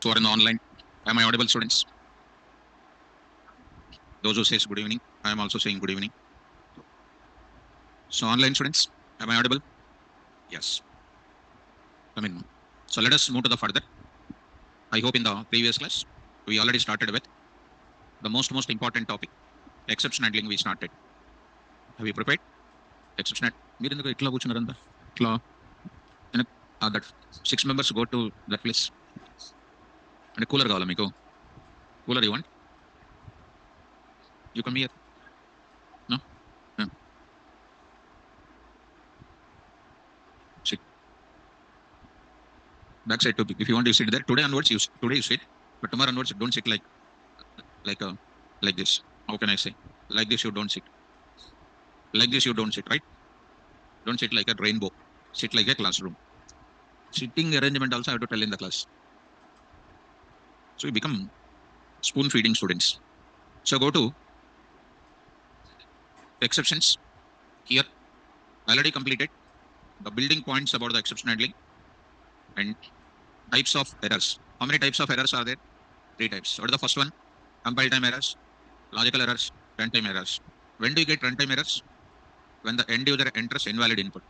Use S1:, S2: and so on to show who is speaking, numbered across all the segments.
S1: who are in the online. Am I audible, students? Those who says good evening, I am also saying good evening. So online students, am I audible? Yes. So let us move to the further. I hope in the previous class, we already started with the most important topic, exception handling we started. Have you prepared? Exception handling. That 6 members go to that place. And a cooler kavala meeku. Cooler you want? You come here. No? No. Sit. Back side too. If you want to sit there, today onwards you sit, but tomorrow onwards don't sit like this. How can I say? Like this you don't sit. Like this you don't sit, right? Don't sit like a rainbow. Sit like a classroom. Sitting arrangement also I have to tell in the class. So we become spoon feeding students. So go to exceptions. Here, already completed the building points about the exception handling and types of errors. How many types of errors are there? 3 types. What is the first one? Compile time errors, logical errors, runtime errors. When do you get runtime errors? When the end user enters invalid input.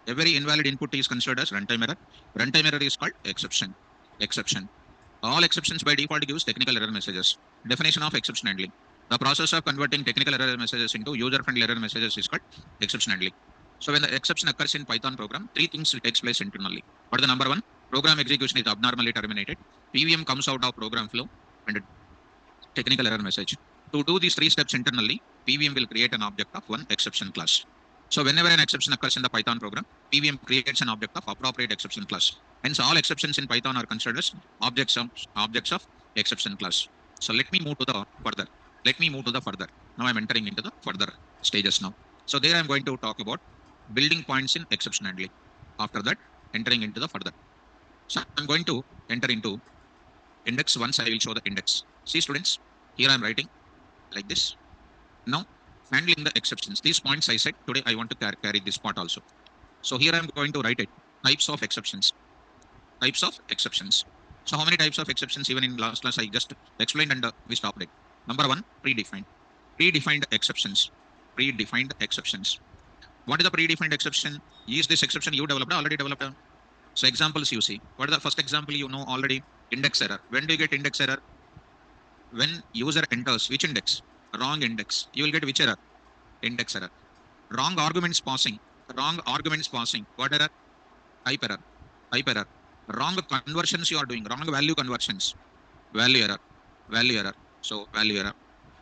S1: Every invalid input is considered as runtime error. Runtime error is called exception. Exception. All exceptions by default gives technical error messages. Definition of exception handling. The process of converting technical error messages into user-friendly error messages is called exception handling. So when the exception occurs in Python program, 3 things takes place internally. What is the number 1? Program execution is abnormally terminated. PVM comes out of program flow and a technical error message. To do these 3 steps internally, PVM will create an object of one exception class. So whenever an exception occurs in the Python program, PVM creates an object of appropriate exception class. Hence, all exceptions in Python are considered as objects of exception class. So let me move to the further. Now I'm entering into the further stages now. So there I'm going to talk about building points in exception handling. After that, entering into the further. So I'm going to enter into index once I will show the index. See students, here I'm writing like this. Now handling the exceptions. These points I said today I want to carry this part also. So here I'm going to write it. Types of exceptions. Types of exceptions. So how many types of exceptions? Even in last class I just explained and we stopped it. Number 1, predefined. Predefined exceptions. Predefined exceptions. What is the predefined exception? Is this exception you developed or already developed? So examples you see. What is the first example you know already? Index error. When do you get index error? When user enters which index? Wrong index. You will get which error? Index error. Wrong arguments passing. Wrong arguments passing. What error? Type error. Type error. Wrong conversions you are doing. Wrong value conversions. Value error. Value error. So value error.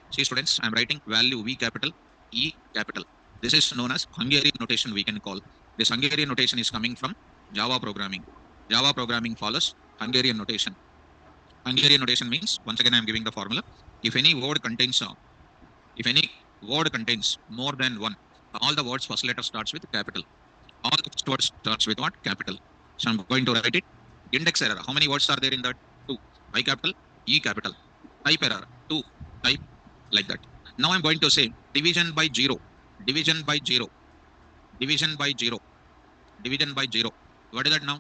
S1: See students, I am writing value V capital, E capital. This is known as Hungarian notation we can call. This Hungarian notation is coming from Java programming. Java programming follows Hungarian notation. Hungarian notation means, once again I am giving the formula. If any word contains more than 1, all the words first letter starts with capital. All the first words starts with what? Capital. So I'm going to write it. Index error. How many words are there in that? 2. I capital, E capital. Type error. 2. Type like that. Now I'm going to say division by 0. Division by 0. Division by 0. Division by 0. What is that now?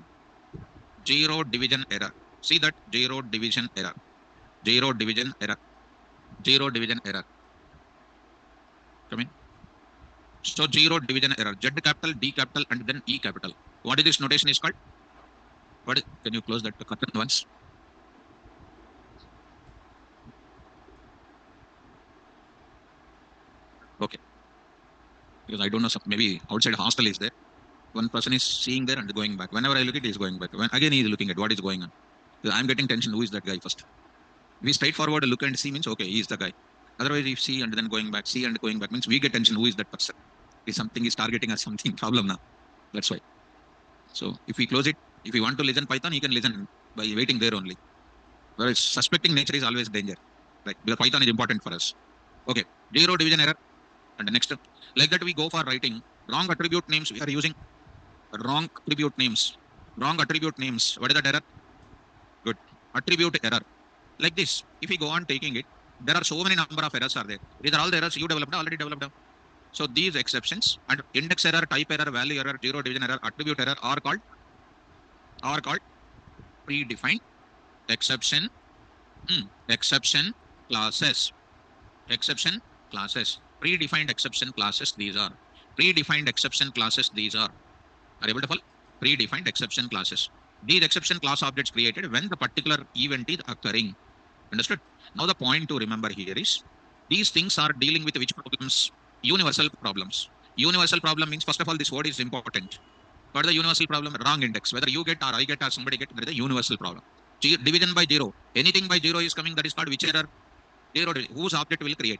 S1: 0 division error. See that? 0 division error. 0 division error. 0 division error. Come in. So 0 division error. Z capital, D capital, and then E capital. What is this notation is called? Can you close that curtain once? Okay. Because I don't know, maybe outside hostel is there. One person is seeing there and going back. Whenever I look at it, he is going back. Again, he is looking at what is going on. I'm getting tension. Who is that guy first? We straightforward look and see means, okay, he is the guy. Otherwise, if see and then going back, see and going back means we get tension. Who is that person? If something is targeting us, something problem now. That's why. So if we close it, if you want to listen Python, you can listen by waiting there only. Whereas suspecting nature is always danger. Right? Because Python is important for us. Okay. 0 division error. And the next, like that we go for writing wrong attribute names. We are using wrong attribute names. Wrong attribute names. What is that error? Good. Attribute error. Like this. If we go on taking it, there are so many number of errors are there. These are all the errors you developed, already developed. So these exceptions and index error, type error, value error, 0 division error, attribute error are called predefined exception, exception classes, exception classes, predefined exception classes. These are predefined exception classes. These are able to follow? Predefined exception classes. These exception class objects created when the particular event is occurring. Understood? Now the point to remember here is these things are dealing with which problems? Universal problems. Universal problem means, first of all, this word is important. What is the universal problem? Wrong index. Whether you get or I get or somebody get, that is a universal problem. Division by zero. Anything by zero is coming, that is called which error? Zero division. Whose object will create?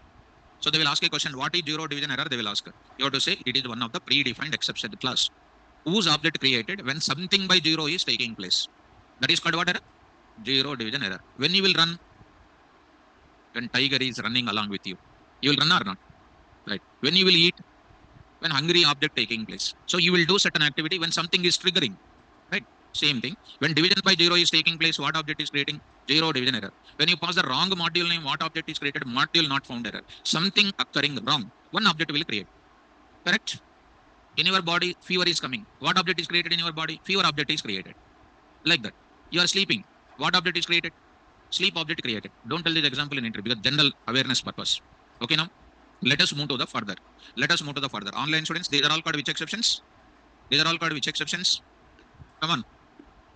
S1: So they will ask a question, what is zero division error? They will ask. You have to say it is one of the predefined exception class. Whose object created when something by zero is taking place. That is called what error? Zero division error. When you will run, when tiger is running along with you, you will run or not? Right. When you will eat, when hungry object taking place. So you will do certain activity when something is triggering. Right. Same thing. When division by zero is taking place, what object is creating? Zero division error. When you pass the wrong module name, what object is created? Module not found error. Something occurring wrong. One object will create. Correct? In your body, fever is coming. What object is created in your body? Fever object is created. Like that. You are sleeping. What object is created? Sleep object created. Don't tell this example in interview because general awareness purpose. Okay, now let us move to the further. Let us move to the further. Online students, these are all called which exceptions? These are all called which exceptions? Come on.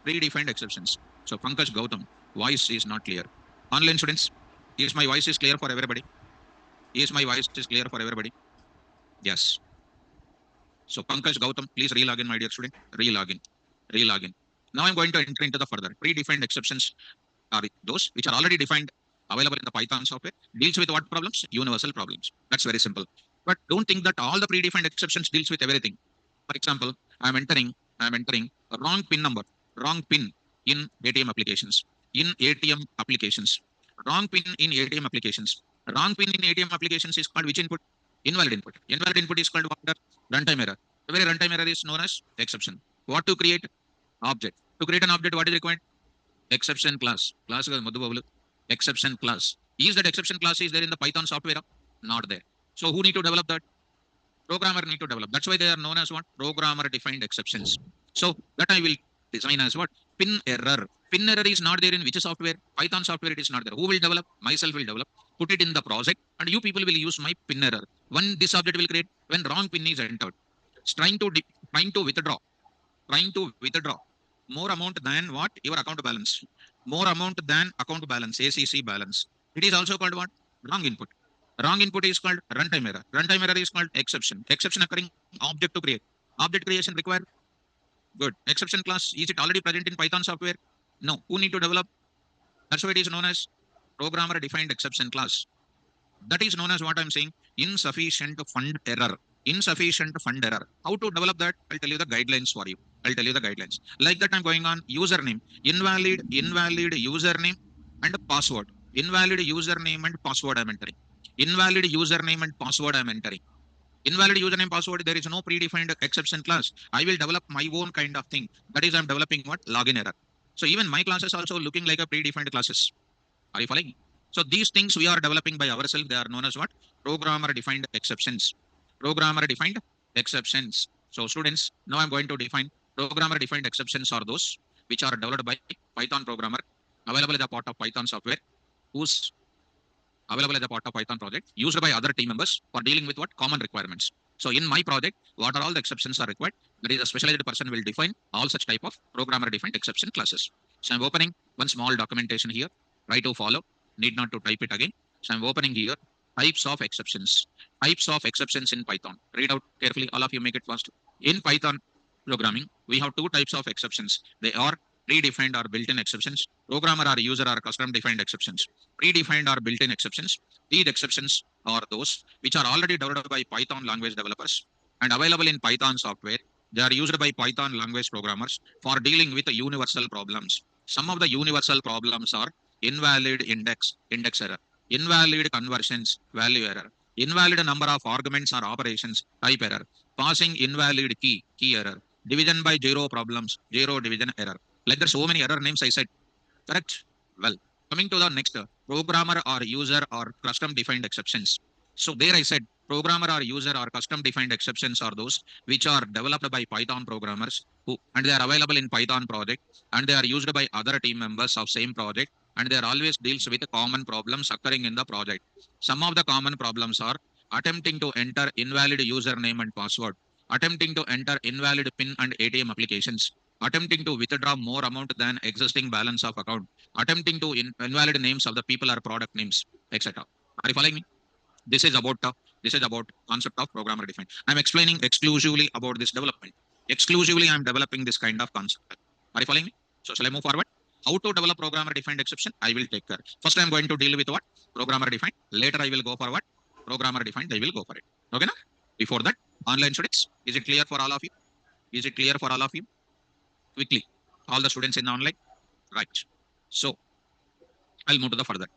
S1: Predefined exceptions. So Pankaj Gautam, voice is not clear. Online students, is my voice is clear for everybody? Is my voice is clear for everybody? Yes. So Pankaj Gautam, please re-login, my dear student. Re-login. Re-login. Now I'm going to enter into the further. Predefined exceptions are those which are already defined, available in the Python software. Deals with what problems? Universal problems. That's very simple. But don't think that all the predefined exceptions deals with everything. For example, I'm entering a wrong pin number, wrong pin in ATM applications. In ATM applications. Wrong pin in ATM applications. Wrong pin in ATM applications is called which input? Invalid input. Invalid input is called what? Runtime error. The very runtime error is known as exception. What to create? Object. To create an object, what is required? Exception class. Class exception class. Is that exception class is there in the Python software? Not there. So who need to develop that? Programmer need to develop. That's why they are known as what? Programmer defined exceptions. So that I will design as what? Pin error. Pin error is not there in which software? Python software it is not there. Who will develop? Myself will develop. Put it in the project and you people will use my pin error. When this object will create when wrong pin is entered. It's trying to withdraw. Trying to withdraw more amount than what? Your account balance. More amount than account balance, ACC balance. It is also called what? Wrong input. Wrong input is called runtime error. Runtime error is called exception. Exception occurring object to create. Object creation required. Good. Exception class, is it already present in Python software? No. Who need to develop? That's why it is known as programmer defined exception class. That is known as what I'm saying, insufficient fund error. Insufficient fund error. How to develop that? I'll tell you the guidelines for you. I'll tell you the guidelines. Like that, I'm going on username, invalid username and password. Invalid username and password I'm entering. Invalid username and password I'm entering. Invalid username password, there is no predefined exception class. I will develop my own kind of thing. That is, I'm developing what? Login error. So even my classes also looking like a predefined classes. Are you following? So these things we are developing by ourselves. They are known as what? Programmer defined exceptions. Programmer defined exceptions. So students, now I'm going to define programmer defined exceptions are those which are developed by Python programmer, available as a part of Python software, whose available as a part of Python project, used by other team members for dealing with what? Common requirements. So in my project, what are all the exceptions are required? There is a specialized person will define all such type of programmer defined exception classes. So I'm opening one small documentation here. Try to follow. Need not to type it again. So I'm opening here types of exceptions. Types of exceptions in Python. Read out carefully. All of you make it fast. In Python programming, we have two types of exceptions. They are predefined or built-in exceptions. Programmer or user or custom defined exceptions. Predefined or built-in exceptions. These exceptions are those which are already developed by Python language developers and available in Python software. They are used by Python language programmers for dealing with the universal problems. Some of the universal problems are invalid index error, invalid conversions, value error, invalid number of arguments or operations, type error, passing invalid key error, division by zero problems, zero division error. Like there's so many error names I said. Correct? Well, coming to the next, programmer or user or custom defined exceptions. So there I said Programmer or user or custom defined exceptions are those which are developed by Python programmers and they are available in Python project and they are used by other team members of same project and they are always deals with common problems occurring in the project. Some of the common problems are attempting to enter invalid username and password, attempting to enter invalid PIN and ATM applications, attempting to withdraw more amount than existing balance of account, attempting to invalid names of the people or product names, etc. Are you following me? This is about concept of programmer defined. I'm explaining exclusively about this development. Exclusively, I'm developing this kind of concept. Are you following me? So shall I move forward? How to develop programmer defined exception? I will take care. First, I'm going to deal with what? Programmer defined. Later, I will go for what? Programmer defined. I will go for it. Okay, now? Before that, online students, is it clear for all of you? Is it clear for all of you? Quickly, all the students in the online, right? So I'll move to the further.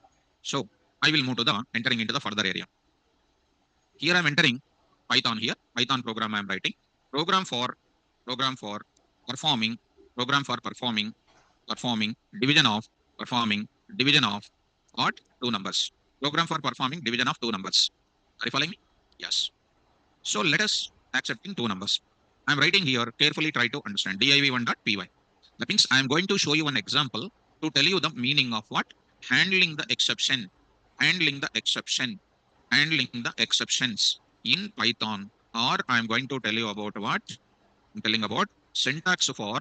S1: So I will move to the entering into the further area. Here I'm entering Python here, Python program I'm writing. Program for performing, program for performing performing division of what? Two numbers. Program for performing division of two numbers. Are you following me? Yes. So let us accepting two numbers. I'm writing here, carefully try to understand div1.py. That means I'm going to show you an example to tell you the meaning of what? Handling the exception, handling the exception, handling the exceptions in Python. Or I'm going to tell you about what? I'm telling about syntax for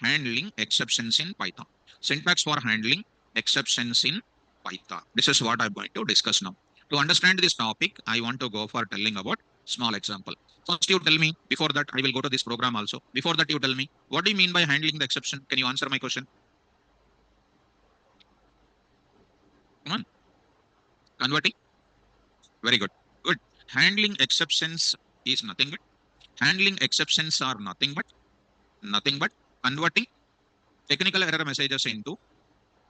S1: handling exceptions in Python. Syntax for handling exceptions in Python. This is what I'm going to discuss now. To understand this topic, I want to go for telling about small example. First, you tell me, before that, I will go to this program also. Before that, you tell me, what do you mean by handling the exception? Can you answer my question? Come on. Converting? Very good. Good. Handling exceptions is nothing but, handling exceptions are nothing but converting technical error messages into,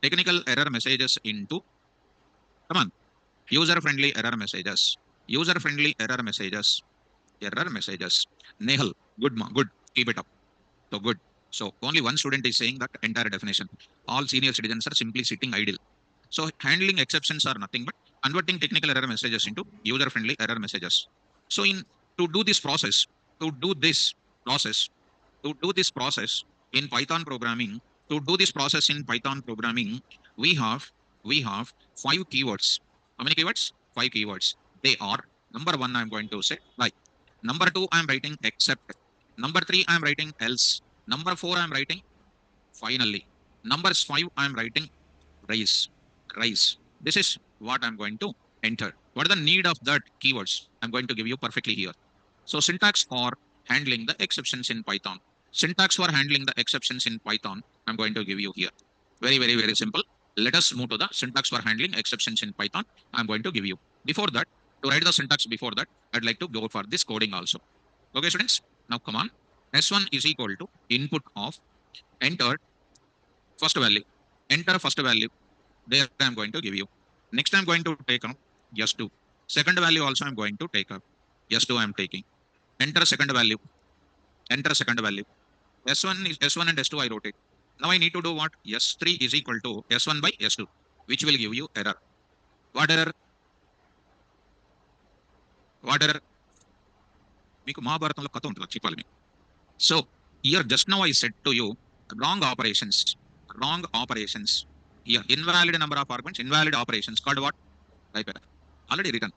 S1: technical error messages into, come on, user-friendly error messages. User-friendly error messages. Error messages. Nehal, good, good. Keep it up. So good. So only one student is saying that entire definition. All senior citizens are simply sitting idle. So handling exceptions are nothing but converting technical error messages into user-friendly error messages. So in to do this process, to do this process, to do this process in Python programming, to do this process in Python programming, we have we have five keywords. How many keywords? Five keywords. They are number one, I'm going to say like. Number two, I'm writing except. Number three, I'm writing else. Number four, I'm writing finally. Numbers five, I'm writing raise. Rise. This is what I'm going to enter. What is the need of that keywords? I'm going to give you perfectly here. So syntax for handling the exceptions in Python. Syntax for handling the exceptions in Python, I'm going to give you here. Very, very, very simple. Let us move to the syntax for handling exceptions in Python. I'm going to give you. Before that, to write the syntax before that, I'd like to go for this coding also. Okay, students? Now come on. S1 is equal to input of enter first value. Enter first value. There I'm going to give you. Next, I'm going to take up S2. Second value also I'm going to take up. S2 I'm taking. Enter second value. Enter second value. S1 is S1 and S2 I wrote it. Now I need to do what? S3 is equal to S1 by S2, which will give you error. What error? What error? మీకు మహాభారతంలో కథ ఉంటుంది చెప్పాలి మీకు. So here just now I said to you wrong operations. Wrong operations. Here invalid number of arguments, invalid operations called what? Type error. Already written.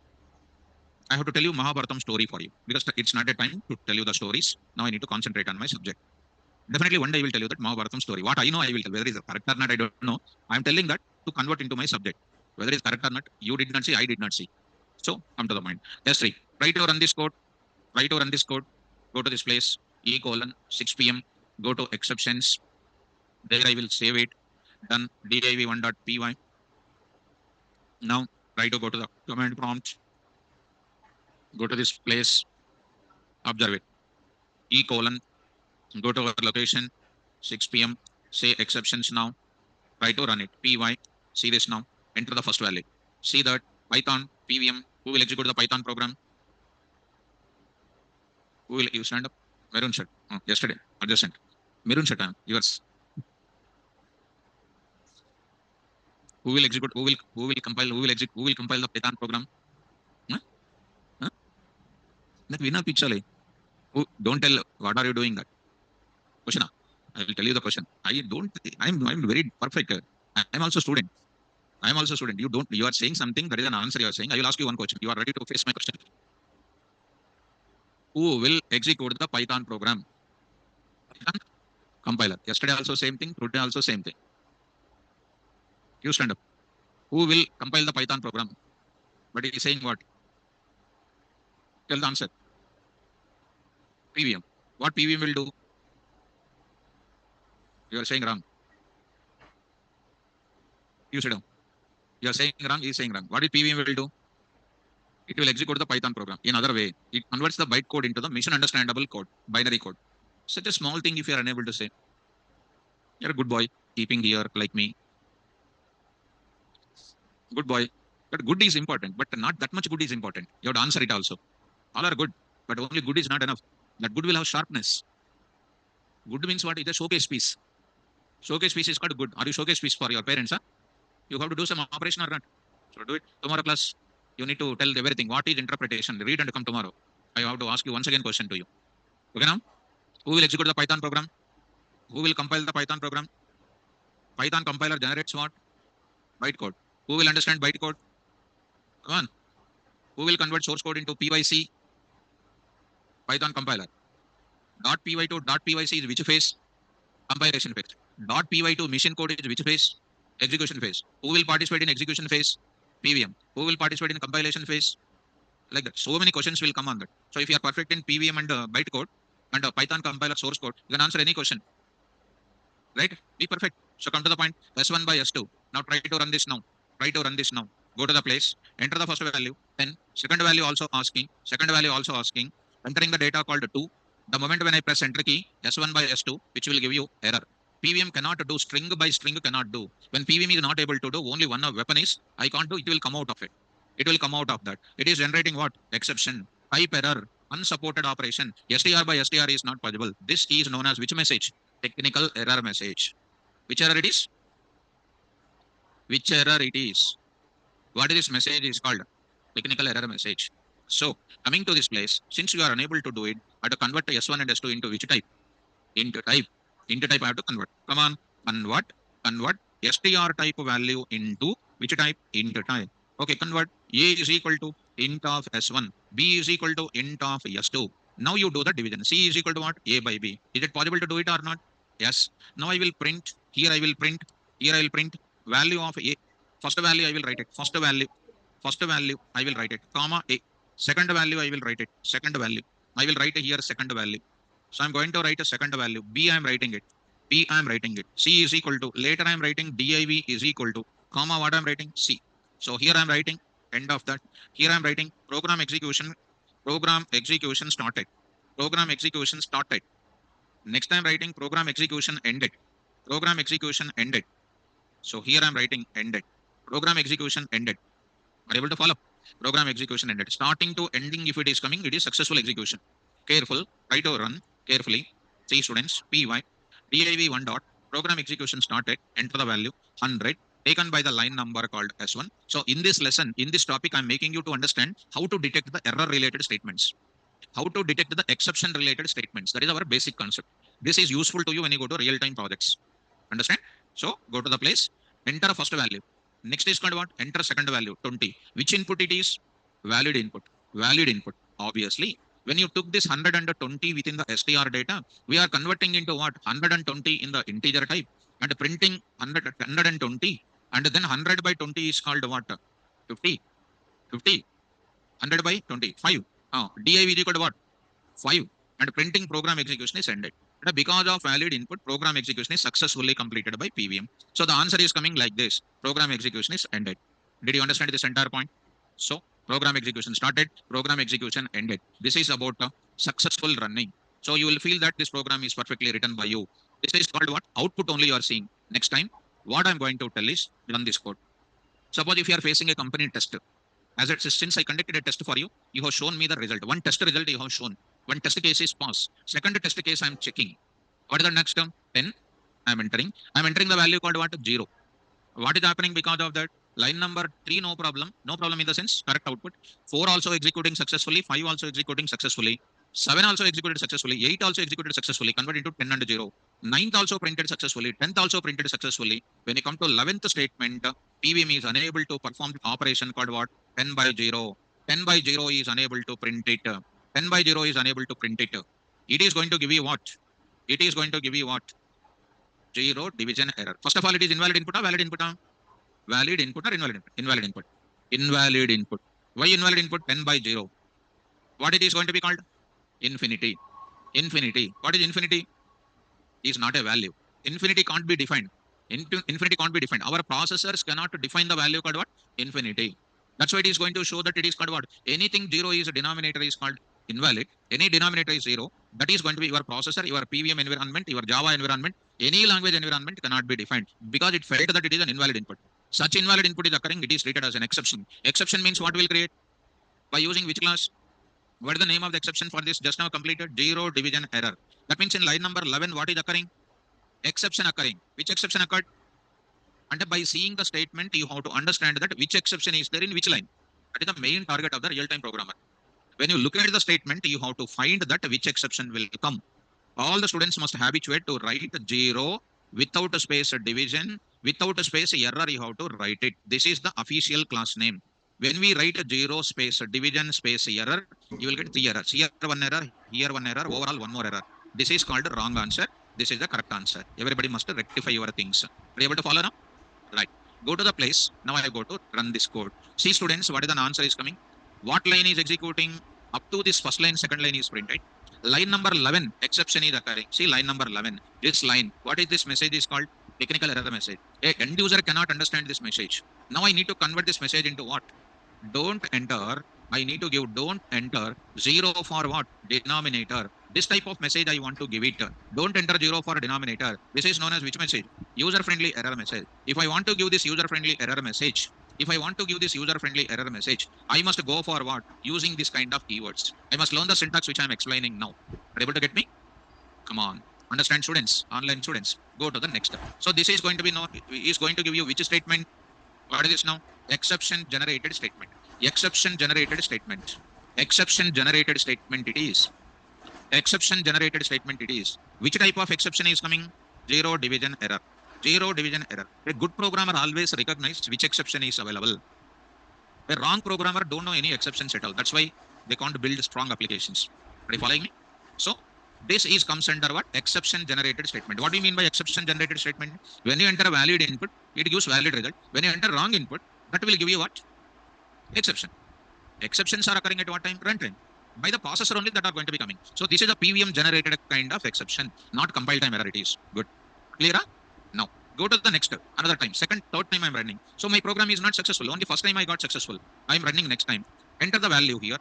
S1: I have to tell you Mahabharatam story for you because it's not a time to tell you the stories. Now I need to concentrate on my subject. Definitely one day I will tell you that Mahabharatam story. What I know, I will tell. Whether it's correct or not, I don't know. I'm telling that to convert into my subject. Whether it's correct or not, you did not see, I did not see. So come to the point. S3. Try to run this code. Try to run this code. Go to this place. E:6 p.m. Go to exceptions. There I will save it. Done. div1.py. Now try to go to the command prompt. Go to this place. Observe it. E:, go to our location, 6 p.m. Say exceptions now. Try to run it. Py. See this now. Enter the first value. See that Python PVM. Who will execute the Python program? Who will you stand up? Maroon shirt. Oh, yesterday. Adjacent. Maroon shirt. Yours. Who will execute? Who will compile? Who will execute? Who will compile the Python program? Huh? Huh? That winner picture. Don't tell what are you doing that. Question. I will tell you the question. I don't. I'm very perfect. I'm also student. I'm also student. You don't. You are saying something. That is an answer you are saying. I will ask you one question. You are ready to face my question. Who will execute the Python program? Python compiler. Yesterday also same thing. Today also same thing. You stand up. Who will compile the Python program? But he is saying what? Tell the answer. PVM. What PVM will do? You are saying wrong. You sit down. You are saying wrong. He is saying wrong. What is PVM will do? It will execute the Python program. In other way, it converts the bytecode into the mission understandable code, binary code. Such a small thing if you are unable to say. You're a good boy, keeping here like me. Good boy. But good is important, but not that much good is important. You have to answer it also. All are good, but only good is not enough. That good will have sharpness. Good means what? It's a showcase piece. Showcase piece is called good. Are you showcase piece for your parents? Huh? You have to do some operation or not. So do it. Tomorrow class, you need to tell everything. What is interpretation? Read and come tomorrow. I have to ask you once again question to you. Okay now? Who will execute the Python program? Who will compile the Python program? Python compiler generates what? Bytecode. Who will understand bytecode? Come on. Who will convert source code into PYC? Python compiler. .py to .pyc is which phase? Compilation phase. .py to mission code is which phase? Execution phase. Who will participate in execution phase? PVM. Who will participate in compilation phase? Like that. So many questions will come on that. So if you are perfect in PVM and bytecode and Python compiler source code, you can answer any question. Right? Be perfect. So come to the point. S1 by S2. Now try to run this now. Try to run this now. Go to the place. Enter the first value. Then second value also asking. Second value also asking. Entering the data called 2. The moment when I press enter key, S1 by S2, which will give you error. PVM cannot do string by string cannot do. When PVM is not able to do, only one of weapon is I can't do, it will come out of it. It will come out of that. It is generating what? Exception. Type error. Unsupported operation. STR by STR is not possible. This is known as which message? Technical error message. Which error it is? Which error it is? What is this message is called? Technical error message. So coming to this place, since you are unable to do it, I have to convert the S1 and S2 into which type? Into type. Into type I have to convert. Come on. Convert STR type value into which type? Into type. Okay, convert. A is equal to int of S1. B is equal to int of S2. Now you do the division. C is equal to what? A by B. Is it possible to do it or not? Yes. Now I will print. Here I will print. Here I will print value of A. First value I will write it. First value I will write it. Comma A. Second value I will write it. Second value. I will write here second value. So I'm going to write a second value. B I'm writing it. B I'm writing it. C is equal to. Later I'm writing div is equal to. Comma what I'm writing? C. So here I'm writing end of that. Here I'm writing program execution. Program execution started. Program execution started. Next I'm writing program execution ended. Program execution ended. So here I'm writing ended. Program execution ended. Are you able to follow? Program execution ended. Starting to ending, if it is coming, it is successful execution. Careful. Try to run carefully. See students. Py. div one dot. Program execution started. Enter the value 100. Taken by the line number called S1. So in this lesson, in this topic, I'm making you to understand how to detect the error related statements. How to detect the exception related statements. That is our basic concept. This is useful to you when you go to real time projects. Understand? So go to the place, enter a first value. Next is called what? Enter second value, 20. Which input it is? Valid input. Valid input. Obviously, when you took this 120 within the str data, we are converting into what? 120 in the integer type and printing 120. And then 100 by 20 is called what? 50. 50. 100 by 20. 5. div is equal to what? 5. And printing program execution is ended. And because of valid input, program execution is successfully completed by PVM. So the answer is coming like this. Program execution is ended. Did you understand this entire point? So program execution started, program execution ended. This is about successful running. So you will feel that this program is perfectly written by you. This is called what? Output only you are seeing. Next time, what I'm going to tell is run this code. Suppose if you are facing a company test, as it since I conducted a test for you, you have shown me the result. One test result you have shown. One test case is pass. Second test case I'm checking. What is the next term? 10. I'm entering. I'm entering the value called what? 0. What is happening because of that? Line number 3, no problem. No problem in the sense correct output. 4 also executing successfully. 5 also executing successfully. 7 also executed successfully. 8 also executed successfully. Convert into 10 and 0. 9th also printed successfully. 10th also printed successfully. When you come to 11th statement, PVM is unable to perform the operation called what? 10 by 0. 10 by 0 is unable to print it. 10 by 0 is unable to print it. It is going to give you what? It is going to give you what? 0 division error. First of all, it is invalid input or valid input? Valid input or invalid input? Invalid input. Invalid input. Why invalid input? 10 by 0. What it is going to be called? Infinity. Infinity. What is infinity? Is not a value. Infinity can't be defined. Infinity can't be defined. Our processors cannot define the value called what? Infinity. That's why it is going to show that it is called what? Anything 0 is a denominator is called invalid. Any denominator is 0. That is going to be your processor, your PVM environment, your Java environment, any language environment cannot be defined because it felt that it is an invalid input. Such invalid input is occurring, it is treated as an exception. Exception means what will create? By using which class? What is the name of the exception for this? Just now completed 0 division error. That means in line number 11, what is occurring? Exception occurring. Which exception occurred? And by seeing the statement, you have to understand that which exception is there in which line. That is the main target of the real-time programmer. When you look at the statement, you have to find that which exception will come. All the students must habituate to write 0 without a space division, without a space error, you have to write it. This is the official class name. When we write a 0 space division space error, you will get 3 errors. Here one error, here one error, overall one more error. This is called wrong answer. This is the correct answer. Everybody must rectify your things. Are you able to follow now? Right. Go to the place. Now I go to run this code. See students, what is the answer is coming? What line is executing? Up to this first line, second line is printed. Line number 11, exception is occurring. See line number 11, this line. What is this message is called? Technical error message. A end user cannot understand this message. Now I need to convert this message into what? Don't enter. I need to give don't enter 0 for what? Denominator. This type of message I want to give it. Don't enter 0 for denominator. This is known as which message? User-friendly error message. If I want to give this user-friendly error message, I must go for what? Using this kind of keywords. I must learn the syntax which I am explaining now. Are you able to get me? Come on. Understand students, online students. Go to the next step. So this is going to be going to give you which statement? What is this now? Exception generated statement. Exception generated statement. Exception generated statement it is. Exception generated statement it is. Which type of exception is coming? 0 division error. 0 division error. A good programmer always recognizes which exception is available. A wrong programmer don't know any exceptions at all. That's why they can't build strong applications. Are you following me? So this is comes under what? Exception generated statement. What do you mean by exception generated statement? When you enter a valid input, it gives valid result. When you enter wrong input, that will give you what? Exception. Exceptions are occurring at what time? Runtime. By the processor only that are going to be coming. So this is a PVM generated kind of exception, not compile time error it is. Good. Clear? Now go to the next step. Another time. Second, third time I'm running. So my program is not successful. Only first time I got successful. I'm running next time. Enter the value here.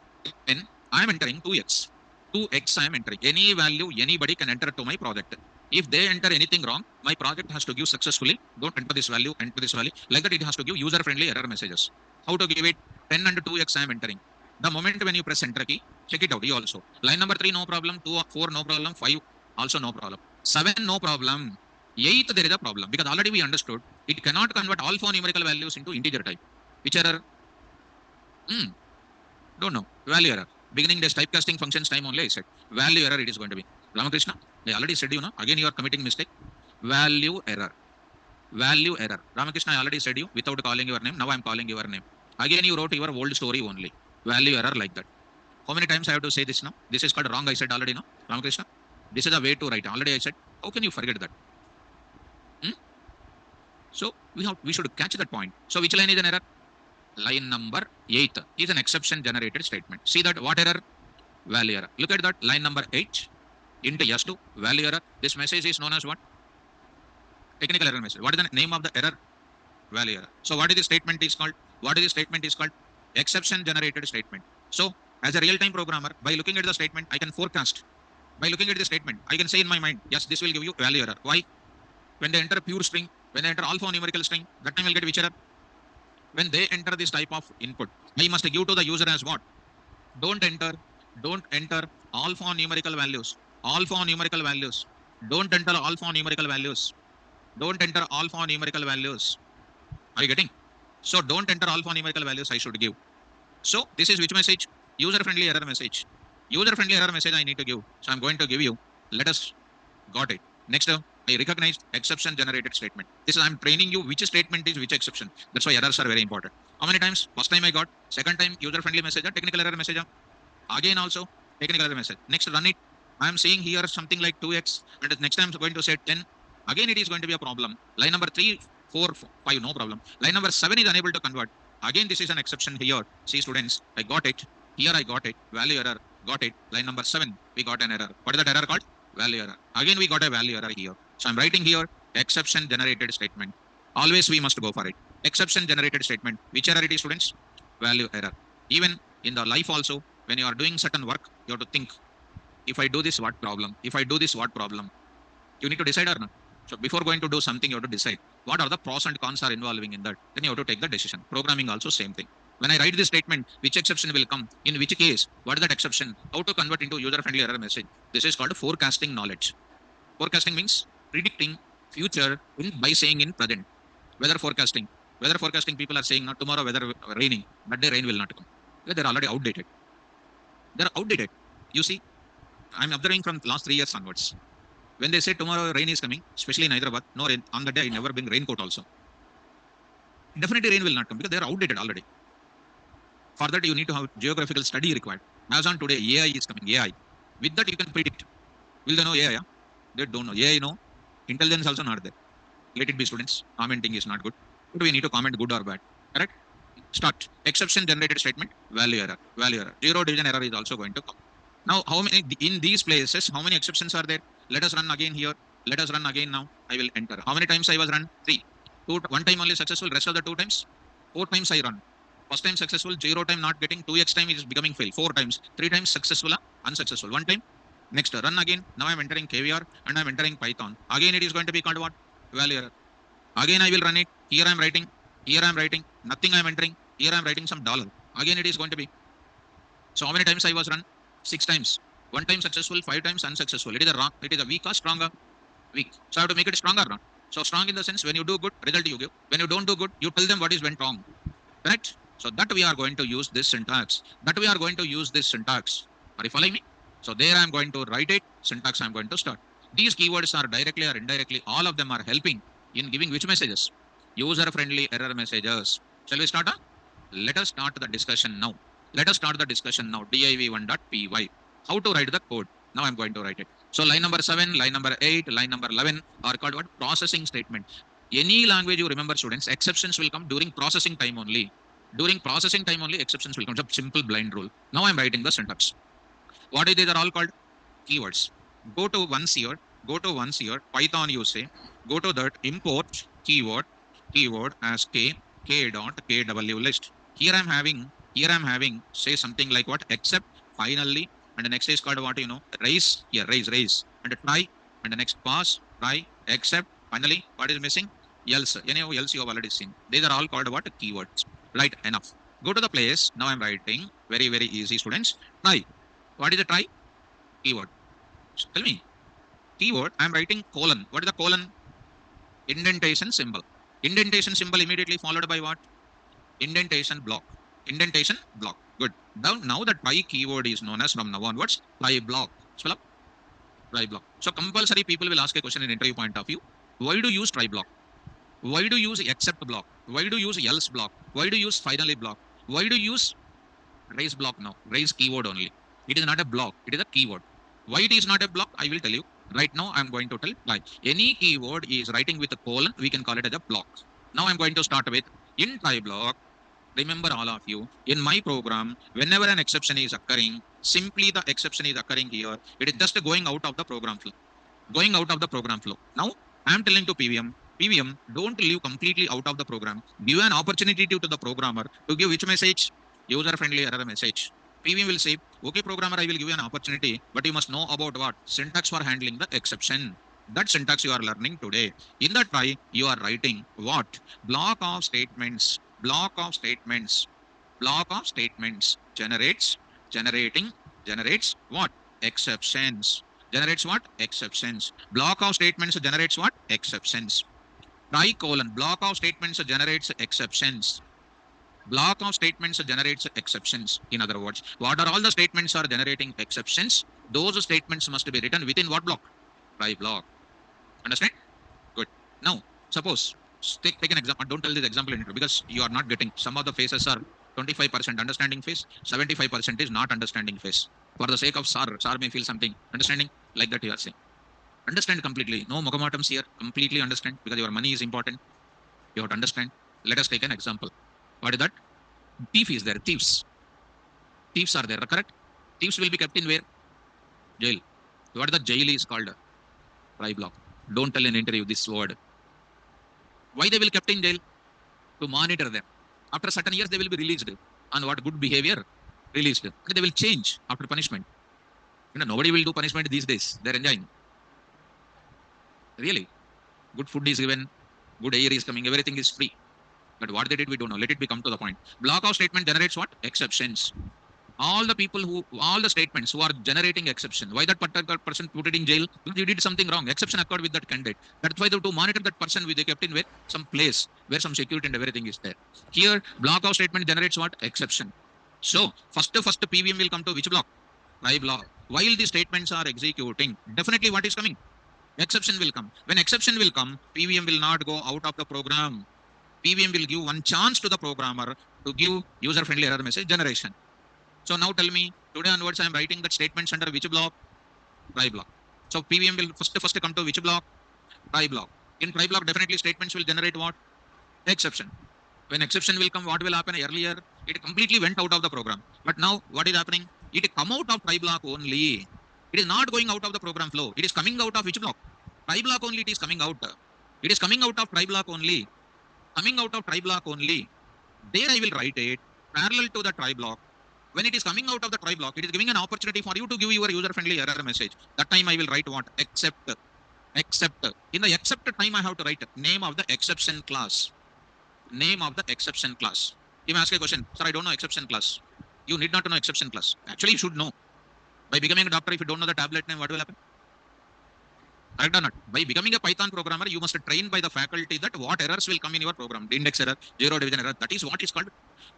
S1: Then I'm entering 2x. 2x I am entering. Any value anybody can enter to my project. If they enter anything wrong, my project has to give successfully. Don't enter this value, enter this value. Like that, it has to give user-friendly error messages. How to give it? 10 and 2x I am entering. The moment when you press enter key, check it out. You also. Line number 3, no problem. 2, 4, no problem. 5, also no problem. 7, no problem. 8, there is a problem. Because already we understood, it cannot convert alphanumerical values into integer type. Which error? Don't know. Value error. Beginning days typecasting functions time only I said. Value error it is going to be. Ramakrishna, I already said you know. Again you are committing mistake. Value error. Value error. Ramakrishna, I already said you without calling your name. Now I am calling your name. Again you wrote your old story only. Value error like that. How many times I have to say this now? This is called wrong I said already now. Ramakrishna. This is a way to write. Already I said. How can you forget that? So we should catch that point. So which line is an error? Line number 8 is an exception generated statement. See that what error? Value error. Look at that line number 8 into S2 value error. This message is known as what? Technical error message. What is the name of the error? Value error. So what is the statement is called? What is the statement is called? Exception generated statement. So as a real-time programmer, by looking at the statement, I can forecast. By looking at the statement, I can say in my mind, yes, this will give you value error. Why? When they enter a pure string, when they enter alphanumerical string, that time will get which error? When they enter this type of input, I must give to the user as what? Don't enter alphanumerical values. Alphanumerical values. Don't enter alphanumerical values. Don't enter alphanumerical values. Are you getting? So don't enter alphanumerical values I should give. So this is which message? User-friendly error message. User-friendly error message I need to give. So I'm going to give you. Let us got it. Next, I recognized exception generated statement. This is I'm training you which statement is which exception. That's why errors are very important. How many times? First time I got. Second time user-friendly message, technical error message. Again also technical error message. Next run it. I am saying here something like 2x, and next time I'm going to say 10. Again it is going to be a problem. Line number 3, 4, 5, no problem. Line number 7 is unable to convert. Again this is an exception here. See students, I got it. Here I got it. Value error. Got it. Line number 7, we got an error. What is that error called? Value error. Again we got a value error here. So I'm writing here exception generated statement. Always we must go for it. Exception generated statement. Which error it is, students? Value error. Even in the life also, when you are doing certain work, you have to think, if I do this, what problem? If I do this, what problem? You need to decide or not. So before going to do something, you have to decide what are the pros and cons are involving in that. Then you have to take the decision. Programming also same thing. When I write this statement, which exception will come? In which case? What is that exception? How to convert into user-friendly error message? This is called forecasting knowledge. Forecasting means predicting future by saying in present. Weather forecasting. Weather forecasting people are saying not tomorrow weather raining, but the rain will not come. They're already outdated. They're outdated. You see, I'm observing from last 3 years onwards. When they say tomorrow rain is coming, especially in Hyderabad, no rain. On the day, I never bring raincoat also. Definitely rain will not come because they are outdated already. For that, you need to have geographical study required. As on today, AI is coming. AI. With that, you can predict. Will they know AI? Yeah? They don't know. AI, no. Intelligence also not there. Let it be, students. Commenting is not good. But we need to comment good or bad. Correct? Start. Exception generated statement. Value error. Value error. Zero division error is also going to come. Now, how many in these places? How many exceptions are there? Let us run again here. Let us run again now. I will enter. How many times I was run? 3. One time only successful. Rest of the 2 times. 4 times I run. First time successful. 0 time not getting. 2x time is becoming fail. 4 times. 3 times successful. Unsuccessful. 1 time. Next run again. Now I'm entering KVR and I'm entering Python. Again it is going to be called what? Value error. Again I will run it. Here I'm writing. Here I'm writing. Nothing I'm entering. Here I'm writing some dollar. Again it is going to be. So how many times I was run? 6 times. 1 time successful, 5 times unsuccessful. It is a wrong. It is a weak or stronger? Weak. So I have to make it stronger. Not? So strong in the sense when you do good, result you give. When you don't do good, you tell them what is went wrong. Correct? So that we are going to use this syntax. That we are going to use this syntax. Are you following me? So there I am going to write it. Syntax I am going to start. These keywords are directly or indirectly, all of them are helping in giving which messages? User-friendly error messages. Shall we start? Let us start the discussion now. Let us start the discussion now. div1.py. How to write the code? Now I'm going to write it. So line number 7, line number 8, line number 11 are called what? Processing statement. Any language you remember, students, exceptions will come during processing time only. During processing time only, exceptions will come. It's a simple blind rule. Now I'm writing the syntax. What these are all called? Keywords. Go to once here. Go to once here. Python you say. Go to that. Import keyword. Keyword as k dot kw list. Here I'm having say something like what? Except finally. And the next is called what? Raise. Here raise. And try. And the next pass. Try. Except finally. What is missing? Else. Else you have already seen. These are all called what? Keywords. Right, enough. Go to the place. Now I'm writing. Very, very easy, students. Try. What is the try? Keyword. Tell me. Keyword. I'm writing colon. What is the colon? Indentation symbol. Indentation symbol immediately followed by what? Indentation block. Indentation block. Good. Now the try keyword is known as from now onwards try block. Spell up. Try block. So compulsory people will ask a question in interview point of view. Why do you use try block? Why do you use except block? Why do you use else block? Why do you use finally block? Why do you use raise block now? Raise keyword only. It is not a block. It is a keyword. Why it is not a block? I will tell you. Right now, I'm going to tell why. Any keyword is writing with a colon. We can call it as a block. Now I'm going to start with in try block. Remember all of you, in my program, whenever an exception is occurring, simply the exception is occurring here. It is just going out of the program flow. Going out of the program flow. Now, I'm telling to PVM, don't leave completely out of the program. Give an opportunity to the programmer to give which message? User-friendly error message. PVM will say, okay, programmer, I will give you an opportunity, but you must know about what? Syntax for handling the exception. That syntax you are learning today. In the try, you are writing what? Block of statements. Block of statements. Block of statements generates what? Exceptions. Generates what? Exceptions. Block of statements generates what? Exceptions. Try colon. Block of statements generates exceptions. Block of statements generates exceptions. In other words, what are all the statements are generating exceptions? Those statements must be written within what block? Try block. Understand? Good. Now, suppose take an example. Don't tell this example in it because you are not getting. Some of the phases are 25% understanding phase, 75% is not understanding phase. For the sake of SAR may feel something. Understanding? Like that you are saying. Understand completely. No mogamatams here. Completely understand because your money is important. You have to understand. Let us take an example. What is that? Thief is there. Thieves. Thieves are there. Correct? Thieves will be kept in where? Jail. What the jail is called? Try block. Don't tell in interview this word. Why they will kept in jail? To monitor them. After certain years, they will be released. On what good behavior? Released. And they will change after punishment. Nobody will do punishment these days. They're enjoying. Really. Good food is given. Good air is coming. Everything is free. But what they did, we don't know. Let it become to the point. Block of statement generates what? Exceptions. All the statements who are generating exception. Why that particular person put it in jail? Because you did something wrong. Exception occurred with that candidate. That's why to monitor that person, they kept in where some place where some security and everything is there. Here, block of statement generates what? Exception. So first PVM will come to which block? Try block. While the statements are executing, definitely what is coming? Exception will come. When exception will come, PVM will not go out of the program. PVM will give one chance to the programmer to give user-friendly error message generation. So now tell me, today onwards I am writing that statements under which block? Try block. So PVM will first come to which block? Try block. In try block, definitely statements will generate what? Exception. When exception will come, what will happen? Earlier, it completely went out of the program. But now, what is happening? It come out of try block only. It is not going out of the program flow. It is coming out of which block? Try block only it is coming out. It is coming out of try block only. Coming out of try block only. There I will write it parallel to the try block. When it is coming out of the try block, it is giving an opportunity for you to give your user-friendly error message. That time I will write what? Except. Except. In the except time, I have to write name of the exception class. Name of the exception class. You may ask a question, sir, I don't know exception class. You need not know exception class. Actually, you should know. By becoming a doctor, if you don't know the tablet name, what will happen? Correct or not? By becoming a Python programmer, you must train by the faculty that what errors will come in your program. Index error, zero division error. That is what is called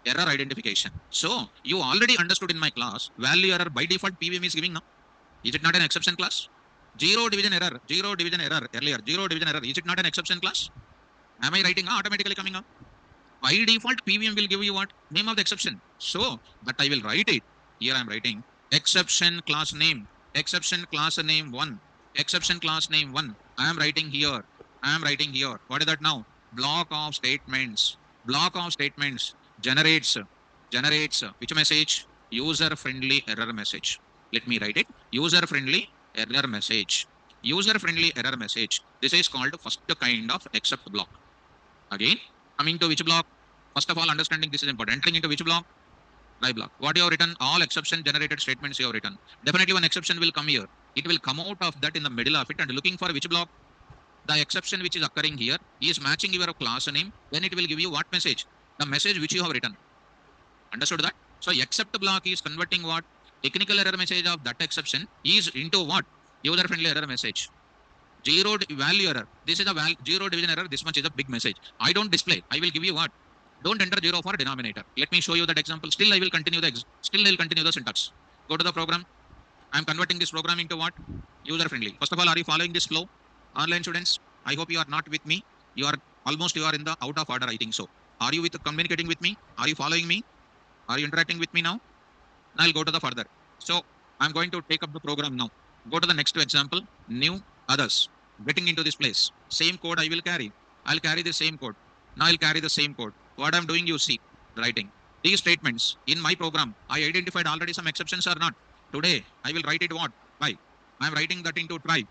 S1: error identification. So you already understood in my class, value error by default PVM is giving now. Is it not an exception class? Zero division error earlier. Zero division error. Is it not an exception class? Am I writing automatically coming up? By default, PVM will give you what? Name of the exception. So, but I will write it. Here I am writing exception class name. Exception class name 1. Exception class name 1. I am writing here. What is that now? Block of statements. Block of statements generates which message? User-friendly error message. Let me write it. User-friendly error message. User-friendly error message. This is called first kind of except block. Again, coming to which block? First of all, understanding this is important. Entering into which block? Try block. What you have written? All exception generated statements you have written. Definitely one exception will come here. It will come out of that in the middle of it and looking for which block? The exception which is occurring here is matching your class name. Then it will give you what message? The message which you have written. Understood that? So except block is converting what? Technical error message of that exception is into what? User-friendly error message. Zero value error. This is a zero division error. This much is a big message. I don't display. I will give you what? Don't enter zero for denominator. Let me show you that example. Still, I will continue the syntax. Go to the program. I'm converting this program into what? User-friendly. First of all, are you following this flow? Online students, I hope you are not with me. You are in the out of order, I think so. Are you communicating with me? Are you following me? Are you interacting with me now? Now I'll go to the further. So I'm going to take up the program now. Go to the next example. New others. Getting into this place. Same code I will carry. I'll carry the same code. Now I'll carry the same code. What I'm doing, you see, writing. These statements in my program, I identified already some exceptions or not. Today, I will write it what? Why? I'm writing that into try.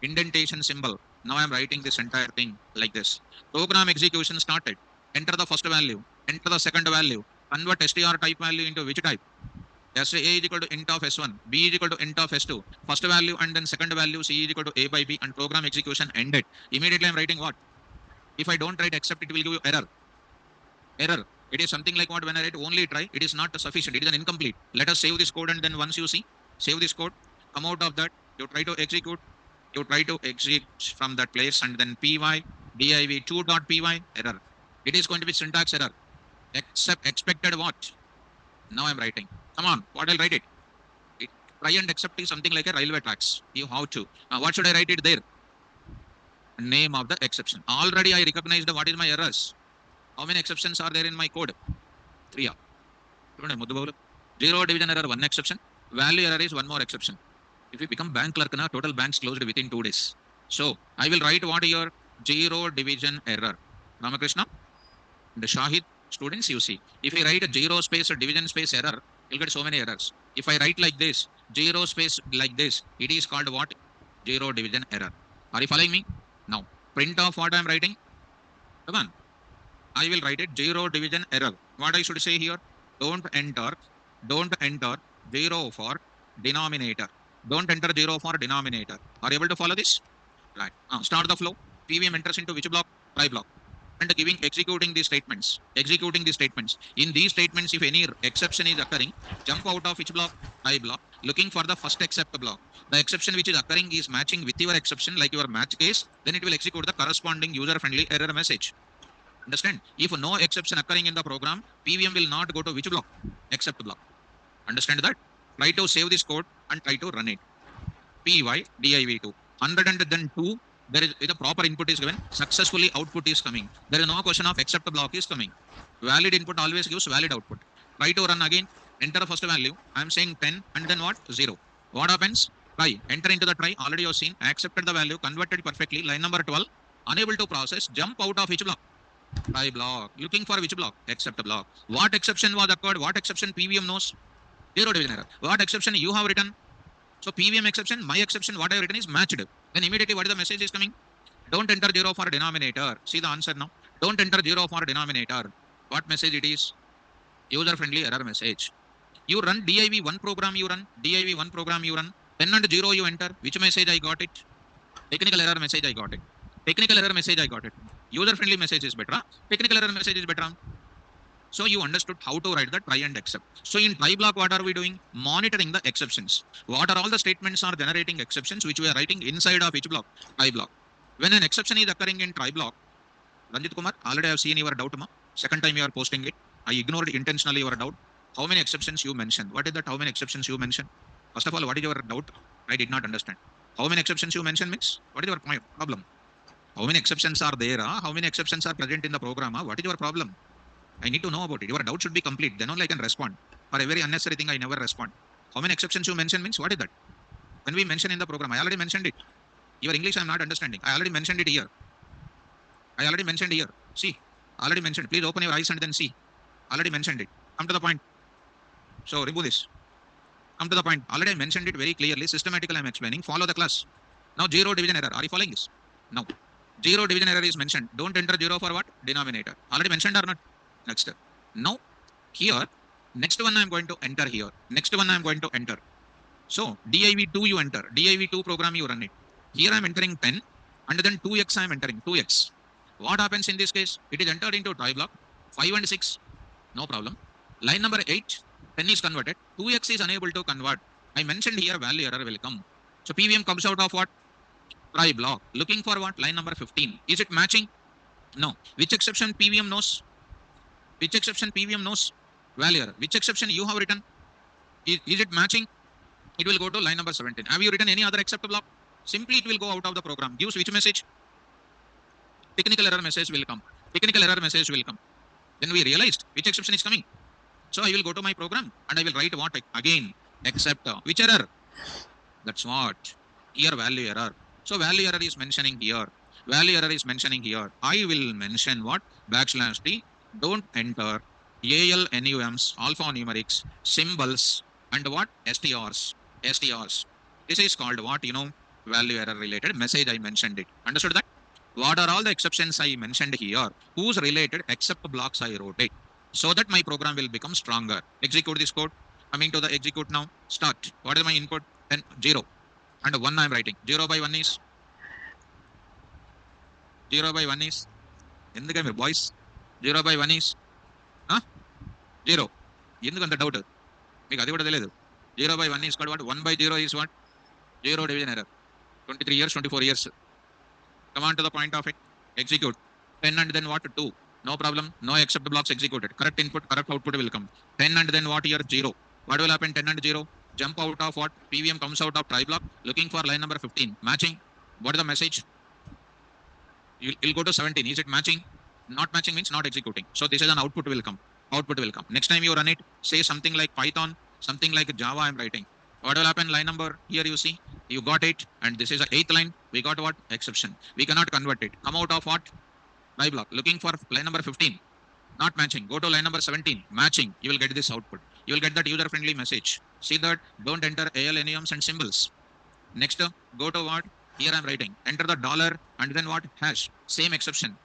S1: Indentation symbol. Now I'm writing this entire thing like this. Program execution started. Enter the first value. Enter the second value. Convert str type value into which type? SA is equal to int of S1, B is equal to int of S2. First value and then second value C is equal to A by B and program execution ended. Immediately I'm writing what? If I don't write except, it will give you error. Error. It is something like what? When I write only try, it is not sufficient. It is an incomplete. Let us save this code and then once you see, save this code, come out of that, you try to execute. You try to exit from that place and then py div2.py error. It is going to be syntax error. expected what? Now I'm writing. Come on, what I'll write it? Try and accept is something like a railway tracks. You have to. What should I write it there? Name of the exception. Already I recognized what is my errors. How many exceptions are there in my code? 3. Zero division error, 1 exception. Value error is 1 more exception. If you become bank clerk, na, total banks closed within 2 days. So I will write what your zero division error. Ramakrishna, the Shahid students, you see. If I write a zero space or division space error, you'll get so many errors. If I write like this, zero space like this, it is called what? Zero division error. Are you following me? Now, print off what I'm writing. Come on. I will write it zero division error. What I should say here? Don't enter 0 for denominator. Don't enter 0 for denominator. Are you able to follow this? Right. Now start the flow. PVM enters into which block? Try block. And executing these statements. In these statements, if any exception is occurring, jump out of which block? Try block. Looking for the first except block. The exception which is occurring is matching with your exception, like your match case. Then it will execute the corresponding user-friendly error message. Understand? If no exception occurring in the program, PVM will not go to which block? Except block. Understand that? Try to save this code and try to run it. PY-div2. 100 and then 2. There is the proper input is given. Successfully output is coming. There is no question of except block is coming. Valid input always gives valid output. Try to run again. Enter the first value. I am saying 10 and then what? 0. What happens? Try. Enter into the try. Already you have seen. Accepted the value. Converted perfectly. Line number 12. Unable to process. Jump out of which block? Try block. Looking for which block? Except block. What exception was occurred? What exception PVM knows? Zero division error. What exception you have written? So PVM exception, my exception, what I have written is matched. Then immediately what is the message is coming? Don't enter 0 for denominator. See the answer now. Don't enter 0 for denominator. What message it is? User-friendly error message. You run div1 program, you run. div1 program, you run. 10 and 0 you enter. Which message I got it? Technical error message I got it. Technical error message I got it. User-friendly message is better. Technical error message is better. So you understood how to write the try and except. So in try block, what are we doing? Monitoring the exceptions. What are all the statements are generating exceptions which we are writing inside of each block? Try block. When an exception is occurring in try block, Ranjit Kumar, already I have seen your doubt. Second time you are posting it. I ignored intentionally your doubt. How many exceptions you mentioned? What is that? How many exceptions you mentioned? First of all, what is your doubt? I did not understand. How many exceptions you mentioned means? What is your problem? How many exceptions are there? How many exceptions are present in the program? What is your problem? I need to know about it. Your doubt should be complete. Then only I can respond. For a very unnecessary thing, I never respond. How many exceptions you mention means what is that? When we mention in the program, I already mentioned it. Your English I am not understanding. I already mentioned it here. See, already mentioned. Please open your eyes and then see. Already mentioned it. Come to the point. So remove this. Come to the point. Already I mentioned it very clearly. Systematically I am explaining. Follow the class. Now zero division error. Are you following this? No. Zero division error is mentioned. Don't enter 0 for what? Denominator. Already mentioned or not? Next. Now, here, next one I am going to enter here. Next one I am going to enter. So, div2 you enter. div2 program you run it. Here I am entering 10 and then 2x I am entering 2x. What happens in this case? It is entered into try block. 5 and 6, no problem. Line number 8, 10 is converted. 2x is unable to convert. I mentioned here value error will come. So, PVM comes out of what? Try block. Looking for what? Line number 15. Is it matching? No. Which exception PVM knows? Which exception PVM knows? Value error. Which exception you have written? Is it matching? It will go to line number 17. Have you written any other except block? Simply it will go out of the program. Gives which message? Technical error message will come. Technical error message will come. Then we realized which exception is coming. So I will go to my program and I will write what again? Except which error? That's what? Here value error. So value error is mentioning here. Value error is mentioning here. I will mention what? \t. Don't enter ALNUMs, alphanumerics, symbols, and what? STRs. STRs. This is called what? Value error related message. I mentioned it. Understood that? What are all the exceptions I mentioned here? Who's related except blocks I wrote it. So that my program will become stronger. Execute this code. Coming to the execute now. Start. What is my input? Then 0. And 1 I am writing. 0 by 1 is? 0 by 1 is? ఎందుకంటే boys 0 by 1 is? 0. ఎందుకు అంత doubt? మీకు అది కూడా తెలియదు. 0 by 1 is called what? 1 by 0 is what? Zero division error. 23 years, 24 years. Come on to the point of it. Execute. 10 and then what? 2. No problem. No except blocks executed. Correct input, correct output will come. 10 and then what here? 0. What will happen? 10 and 0. Jump out of what? PVM comes out of try block. Looking for line number 15. Matching. What is the message? You'll go to 17. Is it matching? Not matching means not executing. So this is an output will come. Output will come. Next time you run it, say something like Python, something like Java I'm writing. What will happen? Line number here you see. You got it. And this is the 8th line. We got what? Exception. We cannot convert it. Come out of what? Try block. Looking for line number 15. Not matching. Go to line number 17. Matching. You will get this output. You will get that user-friendly message. See that? Don't enter AL enums and symbols. Next, go to what? Here I'm writing. Enter the dollar and then what? Hash. Same exception.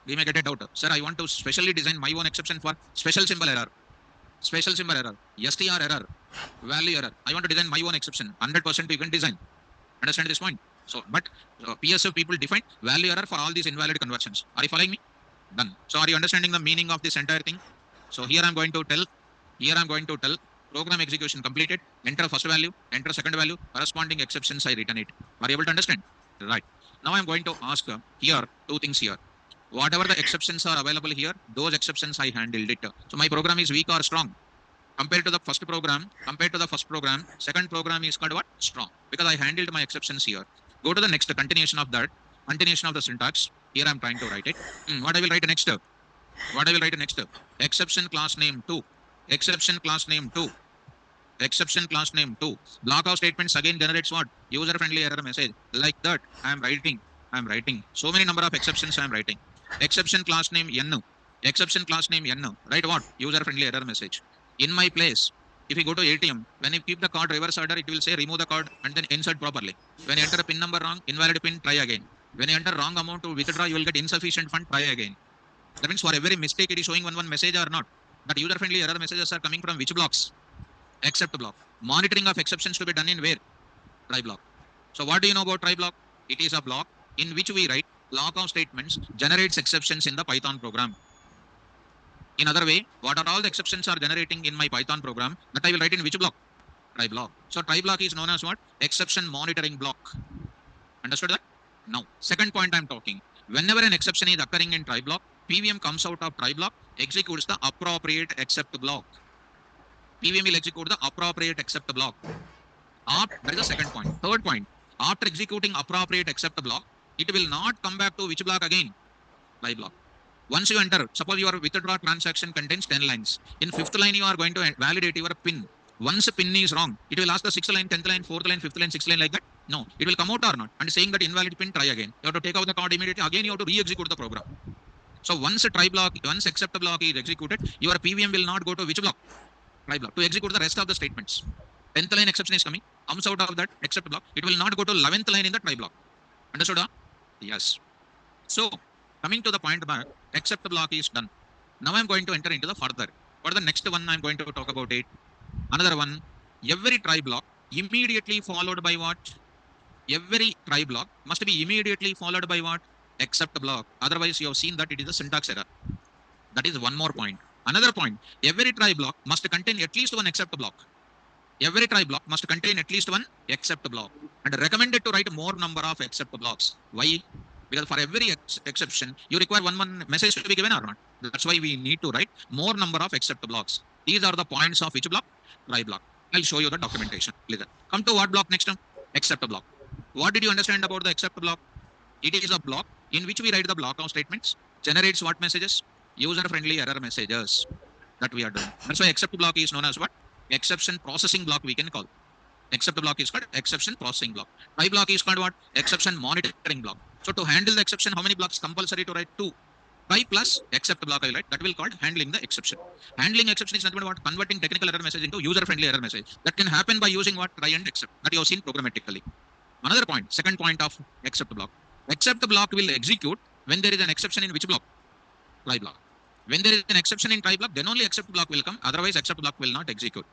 S1: We may get a doubt. Sir, I want to specially design my own exception for special symbol error. Special symbol error. STR error. Value error. I want to design my own exception. 100% you can design. Understand this point? So, but PSF people define value error for all these invalid conversions. Are you following me? Done. So are you understanding the meaning of this entire thing? So here I'm going to tell program execution completed, enter first value, enter second value, corresponding exceptions I written it. Are you able to understand? Right. Now I'm going to ask here two things here. Whatever the exceptions are available here, those exceptions I handled it. So my program is weak or strong? Compared to the first program, second program is called what? Strong. Because I handled my exceptions here. Go to the next continuation of that. Continuation of the syntax. Here I'm trying to write it. What I will write next? What I will write next? Exception class name 2. Exception class name 2. Exception class name 2. Block of statements again generates what? User friendly error message. Like that. I am writing. So many number of exceptions I am writing. Exception class name N. Exception class name N. Write what? User friendly error message. In my place, if you go to ATM, when you keep the card reverse order, it will say remove the card and then insert properly. When you enter a PIN number wrong, invalid PIN, try again. When you enter wrong amount to withdraw, you will get insufficient fund, try again. That means for every mistake, it is showing one message or not. But user-friendly error messages are coming from which blocks? Except block. Monitoring of exceptions to be done in where? Try block. So what do you know about try block? It is a block in which we write block of statements generates exceptions in the Python program. In other way, what are all the exceptions are generating in my Python program that I will write in which block? Try block. So try block is known as what? Exception monitoring block. Understood that? Now, second point I'm talking. Whenever an exception is occurring in try block, PVM comes out of try block, executes the appropriate except block. PVM will execute the appropriate except block. That is the second point. Third point, after executing appropriate except block, it will not come back to which block again? Try block. Once you enter, suppose your withdraw transaction contains 10 lines. In 5th line, you are going to validate your PIN. Once a PIN is wrong, it will ask the 6th line, 10th line, 4th line, 5th line, 6th line like that. No, it will come out or not. And saying that invalid PIN, try again. You have to take out the card immediately. Again, you have to re-execute the program. So once a try block, once except block is executed, your PVM will not go to which block? Try block. To execute the rest of the statements. 10th line exception is coming, comes out of that except block. It will not go to 11th line in the try block. Understood? Yes. So coming to the point back, except block is done. Now I'm going to enter into the further. For the next one, I'm going to talk about it. Another one, every try block immediately followed by what? Every try block must be immediately followed by what? Except block. Otherwise, you have seen that it is a syntax error. That is one more point. Another point, every try block must contain at least one except block. Every try block must contain at least one except block. And recommended to write more number of except blocks. Why? Because for every exception, you require one message to be given or not. That's why we need to write more number of except blocks. These are the points of which block? Try block. I'll show you the documentation. Come to what block next? Except block. What did you understand about the except block? It is a block in which we write the block of statements, generates what messages? User-friendly error messages that we are doing. That's why except block is known as what? Exception processing block we can call. Except block is called exception processing block. Try block is called what? Exception monitoring block. So to handle the exception, how many blocks compulsory to write? 2. Try plus except block I write. That will called handling the exception. Handling exception is nothing but what? Converting technical error message into user-friendly error message. That can happen by using what? Try and except. That you have seen programmatically. Another point, second point of except block. Except block will execute when there is an exception in which block? Try block. When there is an exception in try block, then only except block will come. Otherwise, except block will not execute.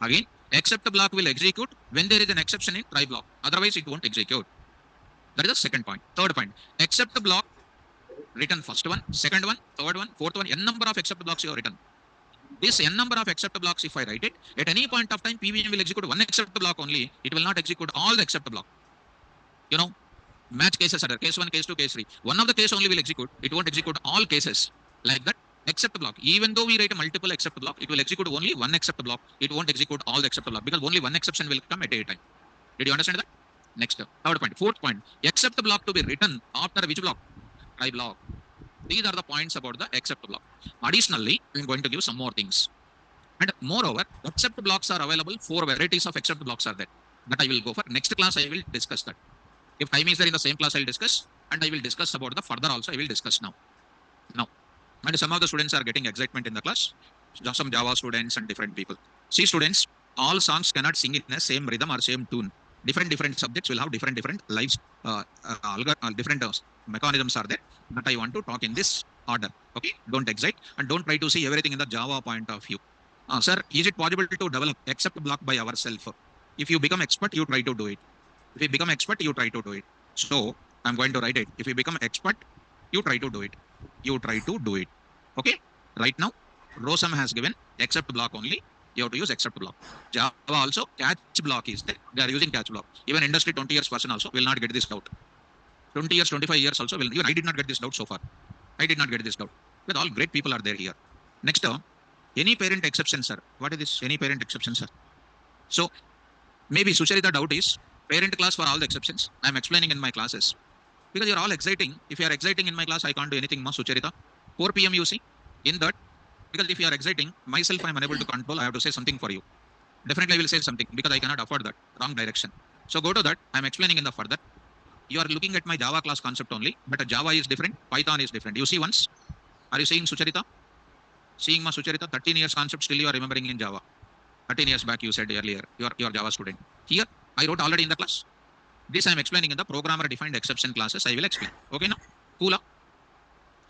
S1: Again, except block will execute when there is an exception in try block. Otherwise, it won't execute. That is the second point. Third point, except block written first one, second one, third one, fourth one, n number of except blocks you have written. This n number of except blocks, if I write it, at any point of time, PVM will execute one except block only. It will not execute all the except block. You know, match cases are there. Case 1, case 2, case 3. One of the case only will execute. It won't execute all cases. like that except block. Even though we write a multiple except block, it will execute only one except block. It won't execute all the except block because only one exception will come at a time. Did you understand that? Next, third point, fourth point, except block to be written after which block? Try block. These are the points about the except block. Additionally, I'm going to give some more things. And moreover, except blocks are available. 4 varieties of except blocks are there. That I will go for. Next class, I will discuss that. If time is there in the same class, I will discuss. And I will discuss about the further also. I will discuss now. And some of the students are getting excitement in the class. Some Java students and different people. See, students, all songs cannot sing in the same rhythm or same tune. Different subjects will have different lives, different mechanisms are there. But I want to talk in this order. Okay, don't excite and don't try to see everything in the Java point of view. Sir, is it possible to develop except block by ourselves? If you become expert, you try to do it. If you become expert, you try to do it. So I'm going to write it. If you become expert, you try to do it. You try to do it. Okay. Right now, Rosam has given except block only. You have to use except block. Java also catch block is there. They are using catch block. Even industry 20 years person also will not get this doubt. 20 years, 25 years also will. Even I did not get this doubt so far. I did not get this doubt. But all great people are there here. Next term, any parent exception, sir. What is this? Any parent exception, sir? So maybe Sucharita doubt is parent class for all the exceptions. I am explaining in my classes. Because you're all exciting. If you are exciting in my class, I can't do anything, Sucharita. 4 p.m. you see. In that, because if you are exciting, myself I am unable to control. I have to say something for you. Definitely I will say something because I cannot afford that. Wrong direction. So go to that. I am explaining in the further. You are looking at my Java class concept only, but Java is different. Python is different. You see once. Are you seeing Sucharita? Seeing my Sucharita, 13 years concept still you are remembering in Java. 13 years back you said earlier. You are Java student. Here I wrote already in the class. This I am explaining in the programmer defined exception classes. I will explain. Okay now? Cool.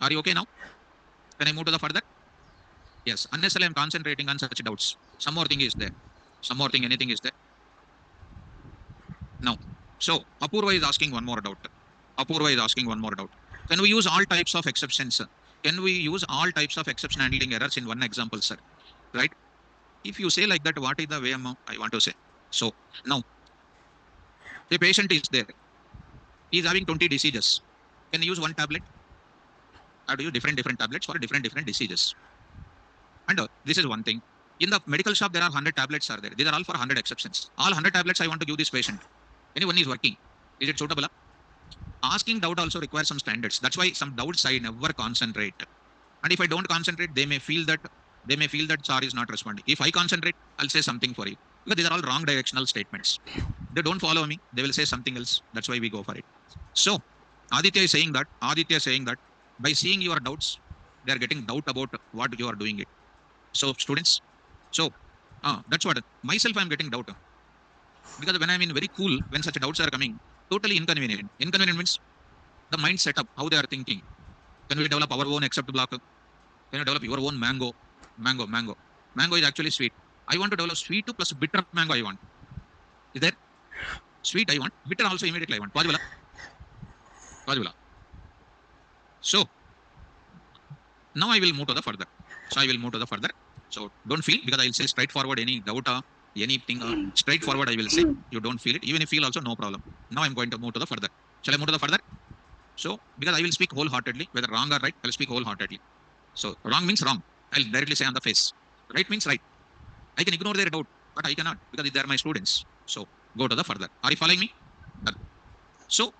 S1: Are you okay now? Can I move to the further? Yes. Unless I am concentrating on such doubts. Some more thing is there. Some more thing, anything is there. No. So Apurva is asking one more doubt. Apurva is asking one more doubt. Can we use all types of exceptions? Can we use all types of exception handling errors in one example, sir? Right? If you say like that, what is the way I want to say? So now, the patient is there. He is having 20 diseases. Can you use one tablet? I have to use different tablets for different diseases. And this is one thing. In the medical shop, there are 100 tablets are there. These are all for 100 exceptions. All 100 tablets I want to give this patient. Anyone is working. Is it suitable? Asking doubt also requires some standards. That's why some doubts I never concentrate. And if I don't concentrate, they may feel that SAR is not responding. If I concentrate, I'll say something for you. Because these are all wrong directional statements. They don't follow me. They will say something else. That's why we go for it. So Aditya is saying that by seeing your doubts, they are getting doubt about what you are doing it. So students, that's what myself I'm getting doubt. Because when I'm in very cool, when such doubts are coming, totally inconvenient. Inconvenient means the mind setup, how they are thinking. Can we develop our own except block? Can you develop your own mango? Mango is actually sweet. I want to develop sweet plus bitter mango I want. Is there? Sweet I want. Bitter also immediately I want. Possible? So now I will move to the further. So don't feel, because I will say straightforward any doubt or anything straightforward I will say. You don't feel it. Even if you feel also, no problem. Now I'm going to move to the further. Shall I move to the further? So because I will speak wholeheartedly, whether wrong or right, I will speak wholeheartedly. So wrong means wrong. I'll directly say on the face. Right means right. I can ignore their doubt, but I cannot because they are my students. So go to the further. Are you following me? Done. So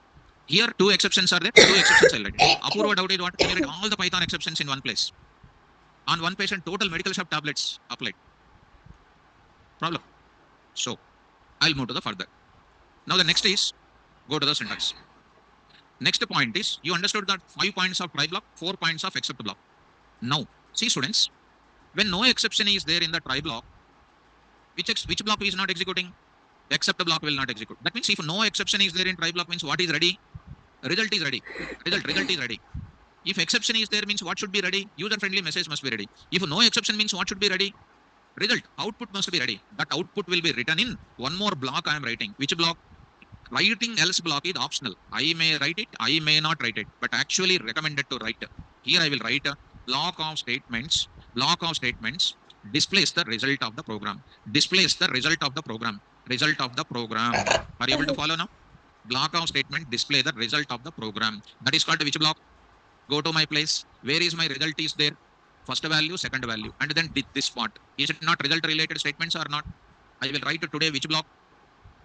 S1: here 2 exceptions are there. 2 exceptions I'll write. Apurva doubt is what? Can you write all the Python exceptions in one place? On one patient, total medical shop tablets applied. Problem. So I'll move to the further. Now the next is go to the syntax. Next point is you understood that 5 points of try block, 4 points of except block. Now see students, when no exception is there in the try block, which block is not executing? Except block will not execute. That means if no exception is there in try block means what is ready? Result is ready. Result is ready. If exception is there means what should be ready? User friendly message must be ready. If no exception means what should be ready? Result, output must be ready. That output will be written in one more block I am writing. Which block? Writing else block is optional. I may write it, I may not write it, but actually recommended to write. Here I will write a block of statements. Block of statements displays the result of the program. Displays the result of the program. Result of the program. Are you able to follow now? Block of statement display the result of the program. That is called which block? Go to my place. Where is my result is there? First value, second value, and then this part. Is it not result related statements or not? I will write today which block,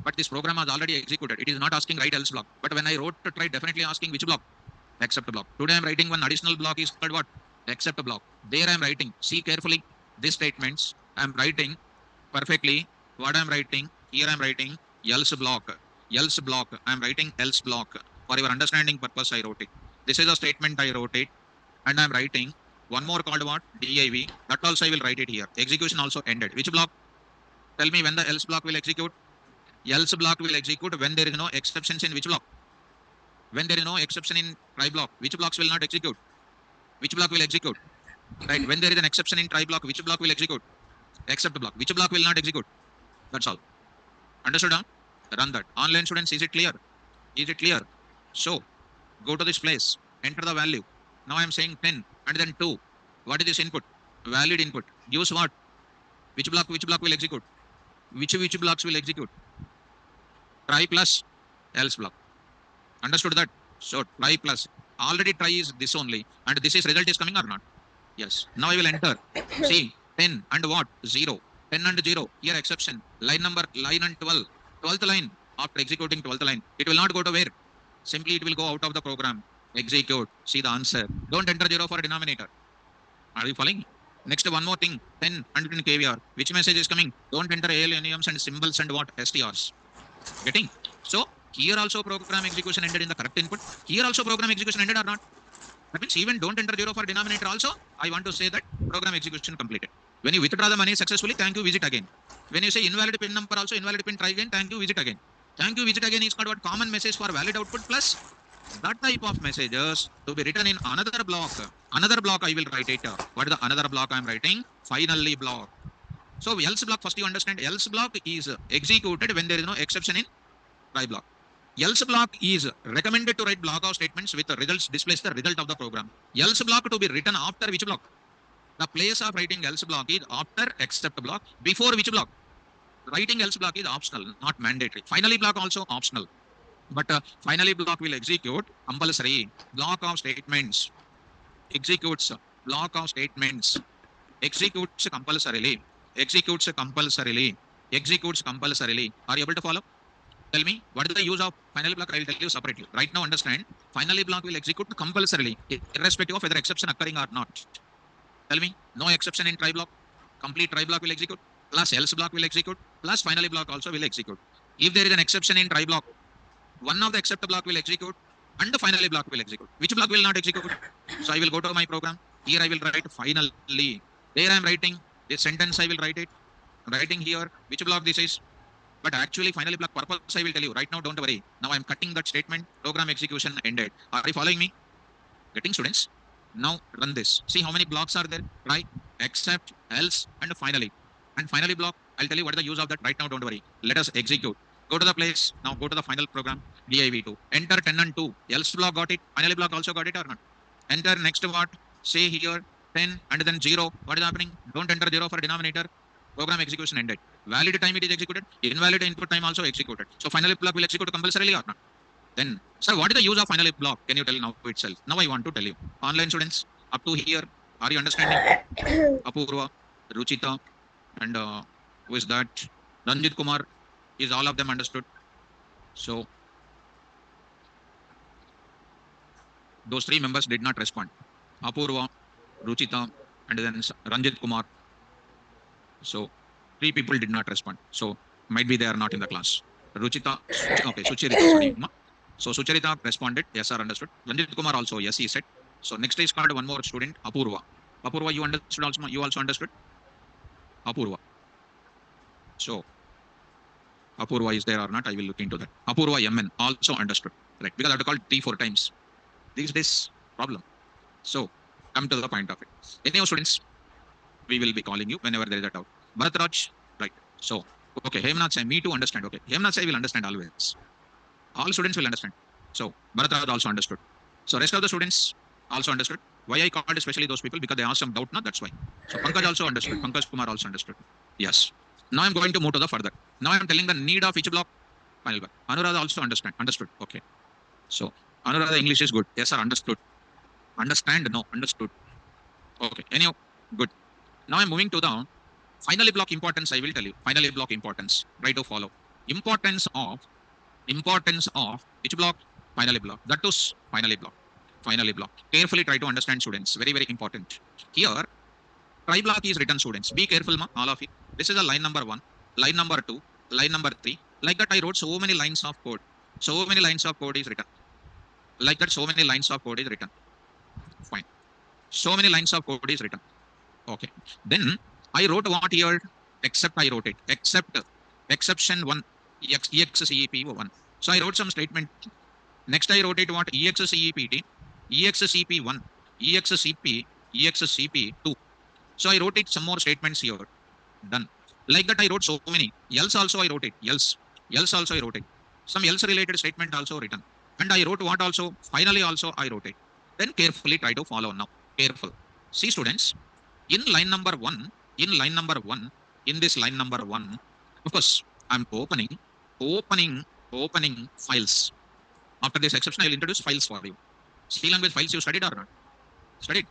S1: but this program has already executed. It is not asking write else block. But when I wrote to try, definitely asking which block? Except block. Today I am writing one additional block is called what? Except block. There I am writing. See carefully these statements. I am writing perfectly what I am writing. Here I am writing else block. Else block. I am writing else block. For your understanding purpose, I wrote it. This is a statement I wrote it. And I am writing one more called what? Div. That also I will write it here. Execution also ended. Which block? Tell me when the else block will execute. Else block will execute when there is no exceptions in which block? When there is no exception in try block, which blocks will not execute? Which block will execute? Right. When there is an exception in try block, which block will execute? Except block. Which block will not execute? That's all. Understood? Huh? Run that. Online students, is it clear? Is it clear? So, go to this place, enter the value. Now I am saying 10 and then 2. What is this input? Valid input. Gives what? Which block will execute? Which blocks will execute? Try plus else block. Understood that? So try plus. Already try is this only. And this is result is coming or not? Yes. Now I will enter. See, 10 and what? 0. 10 and 0. Here exception. Line and 12. 12th line. After executing 12th line, it will not go to where? Simply it will go out of the program. Execute. See the answer. Don't enter 0 for denominator. Are you following? Next, one more thing. 10 and 10 KVR. Which message is coming? Don't enter ALNEMs and symbols and what? STRs. Getting? So, here also program execution ended in the correct input. Here also program execution ended or not? That means even don't enter 0 for denominator also, I want to say that program execution completed. When you withdraw the money successfully, thank you, visit again. When you say invalid pin number also, invalid pin, try again, thank you, visit again. Thank you, visit again is called what? Common message for valid output plus that type of messages to be written in another block. Another block I will write it. What is the another block I am writing? Finally block. So else block, first you understand, else block is executed when there is no exception in try block. Else block is recommended to write block of statements with the results displays the result of the program. Else block to be written after which block? The place of writing else block is after except block. Before which block? Writing else block is optional, not mandatory. Finally block also optional. But finally block will execute compulsory. Block of statements executes block of statements executes compulsorily. Executes compulsorily. Executes compulsorily. Are you able to follow? Tell me, what is the use of finally block? I will tell you separately. Right now, understand, finally block will execute compulsorily, irrespective of whether exception occurring or not. Tell me, no exception in try block. Complete try block will execute, plus else block will execute, plus finally block also will execute. If there is an exception in try block, one of the except block will execute, and the finally block will execute. Which block will not execute? So I will go to my program. Here I will write finally. There I am writing this sentence. I will write it. I'm writing here which block this is. But actually, finally block purpose I will tell you. Right now, don't worry. Now I am cutting that statement. Program execution ended. Are you following me? Getting, students? Now run this. See how many blocks are there? Right? Except, else, and finally. And finally block, I'll tell you what is the use of that. Right now, don't worry. Let us execute. Go to the place. Now go to the final program. div2. Enter 10 and 2. Else block got it. Finally block also got it or not? Enter next what? Say here 10 and then 0. What is happening? Don't enter 0 for denominator. Program execution ended. Valid time it is executed. Invalid input time also executed. So finally block will execute compulsorily or not? Then, sir, what is the use of finally block? Can you tell now itself? Now I want to tell you. Online students, up to here, are you understanding? Apurva, Ruchita, and who is that? Ranjit Kumar. Is all of them understood? So, those three members did not respond. Apurva, Ruchita, and then Ranjit Kumar. So, three people did not respond. So, might be they are not in the class. Ruchita, okay, Sucharita, sorry. So, Sucharita responded, yes, sir, understood. Ranjit Kumar also, yes, he said. So, next is called one more student, Apurva. Apurva, you understood also? You also understood? Apurva. So, Apurva is there or not? I will look into that. Apurva MN also understood. Right? Because I have to call 3-4 times. These days, problem. So, come to the point of it. Anyhow, students, we will be calling you whenever there is a doubt. Bharatraj, right? So, okay, Hemnath Sai, me too understand. Okay, Hemnath Sai will understand always. All students will understand. So, Bharatraj also understood. So, rest of the students also understood. Why I called especially those people? Because they asked some doubt, no? That's why. So, Pankaj also understood. Pankaj Kumar also understood. Yes. Now I'm going to move to the further. Now I'm telling the need of each block. Final block. Anuradha also understood. Okay. So, Anuradha English is good. Yes, sir, understood. Understand? No. Understood. Okay. Anyhow, good. Now I'm moving to the finally block importance. I will tell you. Finally block importance. Try to follow. Importance of which block? Finally block. That is finally block. Finally block. Carefully try to understand, students. Very, very important. Here, try block is written, students. Be careful, all of you. This is a line number 1, line number 2, line number 3. Like that, I wrote so many lines of code. So many lines of code is written. Like that, so many lines of code is written. Fine. So many lines of code is written. Okay. Then I wrote what here? Except I wrote it. Except exception 1, EXCEP1. So I wrote some statement. Next I wrote it what? EXCEPT, EXCP1, EXCP, EXCP2. So I wrote it some more statements here. Done. Like that I wrote so many. Else also I wrote it. Else also I wrote it. Some else related statement also written. And I wrote what also? Finally also I wrote it. Then carefully try to follow now. Careful. See, students, in line number 1, in this line number 1, of course, I'm opening files. After this exception, I will introduce files for you. C language files you studied or not? Studied.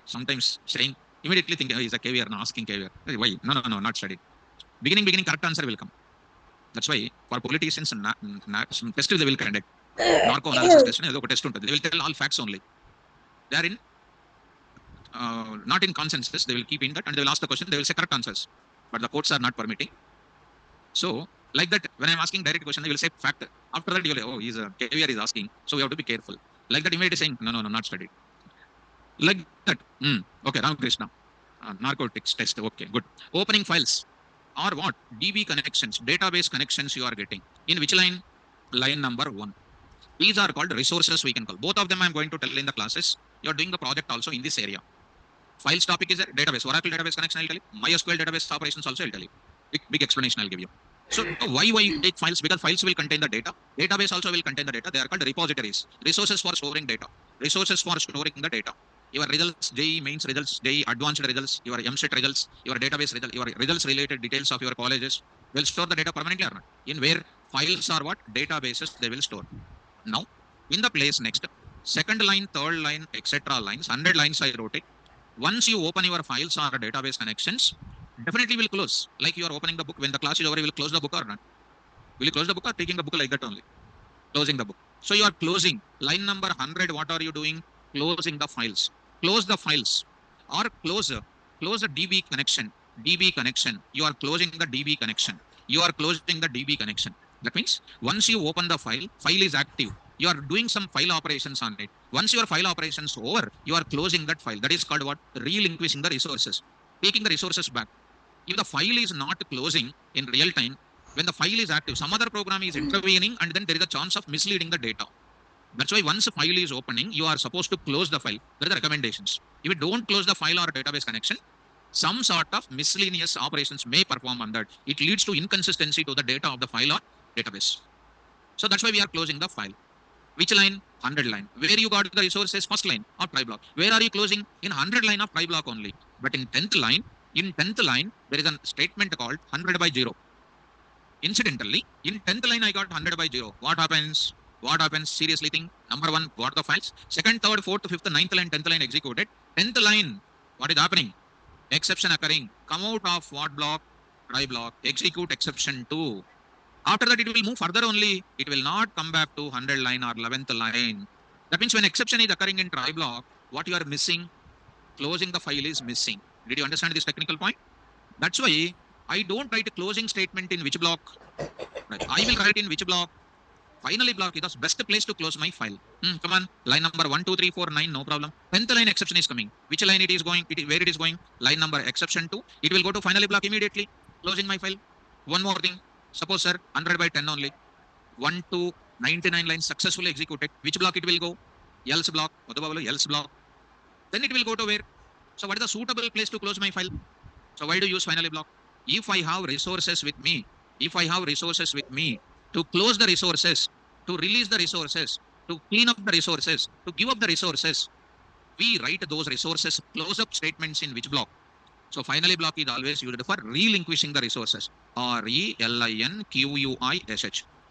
S1: Sometimes saying, immediately think, is a caviar, no, asking caviar. Why? No, not studied. Beginning, correct answer will come. That's why for politicians, some test they will conduct. Narco analysis test, they will tell all facts only. They are in, not in consensus, they will keep in that and they will ask the question, they will say correct answers. But the courts are not permitting. So, like that, when I'm asking direct question, they will say fact. After that, you will, oh, he's a caviar is asking. So, we have to be careful. Like that, immediately saying, no, not studied. Like that. Okay, Ramakrishna. Narcotics test. Okay, good. Opening files or what? DB connections, database connections you are getting. In which line? Line number 1. These are called resources we can call. Both of them I'm going to tell in the classes. You're doing the project also in this area. Files topic is a database. Oracle database connection I'll tell you. MySQL database operations also I'll tell you. Big explanation I'll give you. So why take files? Because files will contain the data. Database also will contain the data. They are called repositories. Resources for storing data. Resources for storing the data. Your results, JEE mains results, JEE advanced results, your MSET results, your database results, your results related details of your colleges will store the data permanently or not. In where files are what? Databases they will store. Now, in the place next, second line, third line, etc. lines, 100 lines I wrote it. Once you open your files or database connections, definitely will close. Like you are opening the book. When the class is over, you will close the book or not? Will you close the book or taking the book like that only? Closing the book. So you are closing. Line number 100, what are you doing? Closing the files. Close the files. Or close the DB connection. DB connection. You are closing the DB connection. You are closing the DB connection. That means once you open the file is active. You are doing some file operations on it. Once your file operations over, you are closing that file. That is called what? Relinquishing the resources. Taking the resources back. If the file is not closing in real time, when the file is active, some other program is intervening and then there is a chance of misleading the data. That's why once a file is opening, you are supposed to close the file. There are the recommendations. If you don't close the file or database connection, some sort of miscellaneous operations may perform on that. It leads to inconsistency to the data of the file or database. So that's why we are closing the file. Which line? 100 line. Where you got the resources? First line of try block. Where are you closing? In 100 line of try block only. But in 10th line, there is a statement called 100 by 0. Incidentally, in 10th line, I got 100 by 0. What happens? Seriously think. Number 1, got the files. Second, third, fourth, fifth, 9th line, 10th line executed. 10th line, what is happening? Exception occurring. Come out of what block? Try block. Execute exception 2. After that, it will move further only. It will not come back to 100 line or 11th line. That means when exception is occurring in try block, what you are missing? Closing the file is missing. Did you understand this technical point? That's why I don't write a closing statement in which block. Right. I will write in which block. Finally block is the best place to close my file. Come on. Line number 1, 2, 3, 4, 9, no problem. 10th line exception is coming. Which line it is going? Where it is going? Line number exception 2. It will go to finally block immediately. Closing my file. One more thing. Suppose, sir, 100 by 10 only. 1 to 99 lines successfully executed. Which block it will go? Else block. Else block. Then it will go to where? So what is the suitable place to close my file? So why do you use finally block? If I have resources with me, to close the resources, to release the resources, to clean up the resources, to give up the resources, we write those resources close up statements in which block? So finally block is always used for relinquishing the resources. RELINQUISH.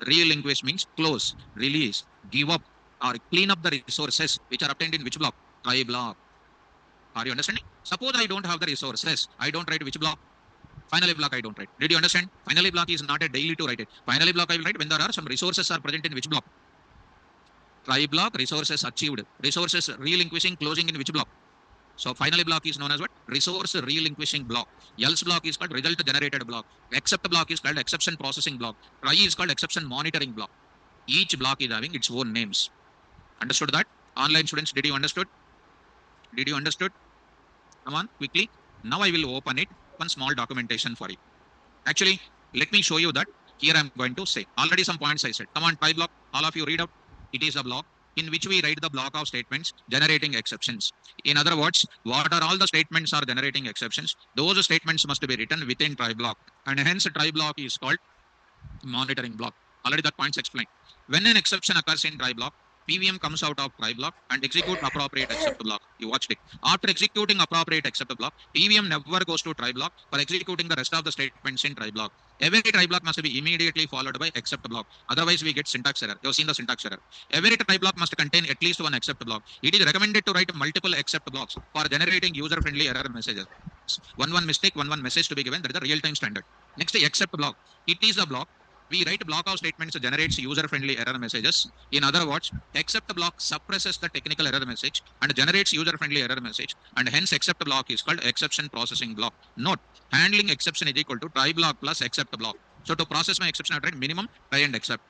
S1: Relinquish means close, release, give up, or clean up the resources which are obtained in which block? Try block. Are you understanding? Suppose I don't have the resources. I don't write which block? Finally block I don't write. Did you understand? Finally block is not a daily to write it. Finally block I will write when there are some resources are present in which block? Try block, resources achieved. Resources relinquishing, closing in which block? So finally block is known as what? Resource relinquishing block. Else block is called result generated block. Except block is called exception processing block. Try is called exception monitoring block. Each block is having its own names. Understood that? Online students, did you understood? Did you understood? Come on, quickly. Now I will open it. One small documentation for you. Actually, let me show you that. Here I'm going to say. Already some points I said. Come on, try block. All of you read out. It is a block in which we write the block of statements generating exceptions. In other words, what are all the statements are generating exceptions? Those statements must be written within try block. And hence try block is called monitoring block. Already that points explained. When an exception occurs in try block, PVM comes out of try block and execute appropriate except block. You watched it. After executing appropriate except block, PVM never goes to try block for executing the rest of the statements in try block. Every try block must be immediately followed by except block. Otherwise, we get syntax error. You've seen the syntax error. Every try block must contain at least one except block. It is recommended to write multiple except blocks for generating user-friendly error messages. One mistake, one message to be given. That is the real-time standard. Next, except block. It is a block. We write block of statements generates user-friendly error messages. In other words, except block suppresses the technical error message and generates user-friendly error message, and hence except block is called exception processing block. Note, handling exception is equal to try block plus except block. So to process my exception, I write minimum try and except.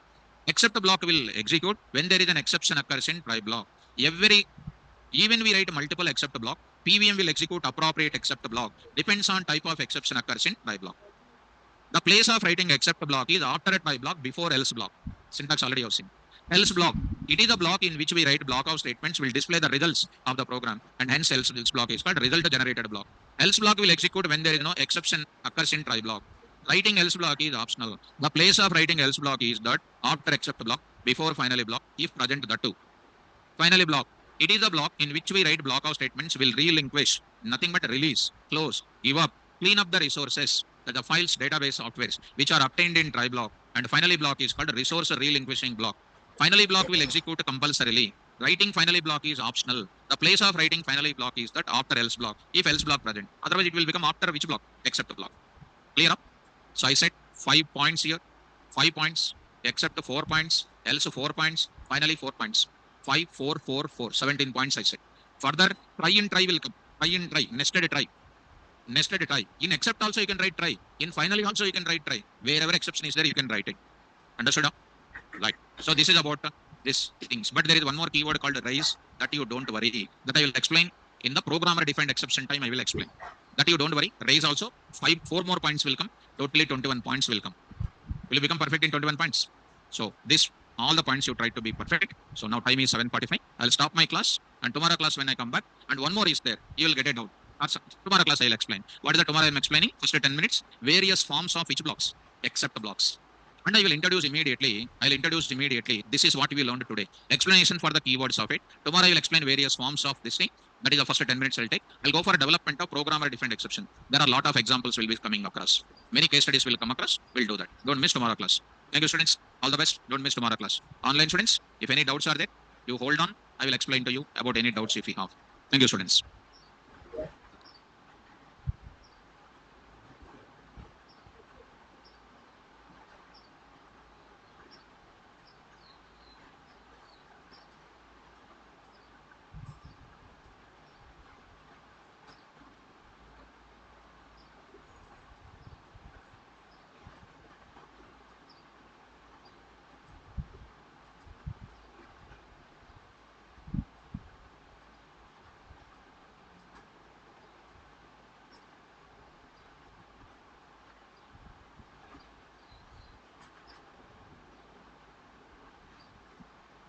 S1: Except block will execute when there is an exception occurs in try block. Even we write multiple except block, PVM will execute appropriate except block. Depends on type of exception occurs in try block. The place of writing except block is after a try block before else block. Syntax already have seen. Else block. It is a block in which we write block of statements will display the results of the program, and hence else block is called result generated block. Else block will execute when there is no exception occurs in try block. Writing else block is optional. The place of writing else block is that after except block before finally block if present the two. Finally block. It is a block in which we write block of statements will relinquish, nothing but release, close, give up, clean up the resources, the files, database, softwares, which are obtained in try block. And finally block is called resource relinquishing block. Finally block will execute compulsorily. Writing finally block is optional. The place of writing finally block is that after else block, if else block present. Otherwise it will become after which block? Except block. Clear up? So I said 5 points here, 5 points, except 4 points, else 4 points, finally 4 points. 5, 4, 4, 4, 17 points I said. Further, try in try will come. Try in try, nested try. Nested try. In except also you can write try. In finally also you can write try. Wherever exception is there, you can write it. Understood? Right. So this is about these things. But there is one more keyword called raise that you don't worry. That I will explain in the programmer defined exception time. I will explain. That you don't worry. Raise also 4 more points will come. Totally 21 points will come. Will you become perfect in 21 points? So this all the points you try to be perfect. So now time is 7:45. I'll stop my class, and tomorrow class when I come back, and one more is there. You will get a doubt. Tomorrow class I'll explain. What is the tomorrow I'm explaining? First 10 minutes, various forms of each blocks, except blocks. And I will introduce immediately. This is what we learned today. Explanation for the keywords of it. Tomorrow I will explain various forms of this thing. That is the first 10 minutes I'll take. I'll go for a development of programmer defined exception. There are a lot of examples will be coming across. Many case studies will come across. We'll do that. Don't miss tomorrow class. Thank you, students. All the best. Don't miss tomorrow class. Online students, if any doubts are there, you hold on. I will explain to you about any doubts if you have. Thank you, students.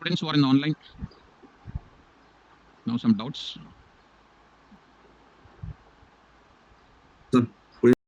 S1: Students who are in the online, now some doubts.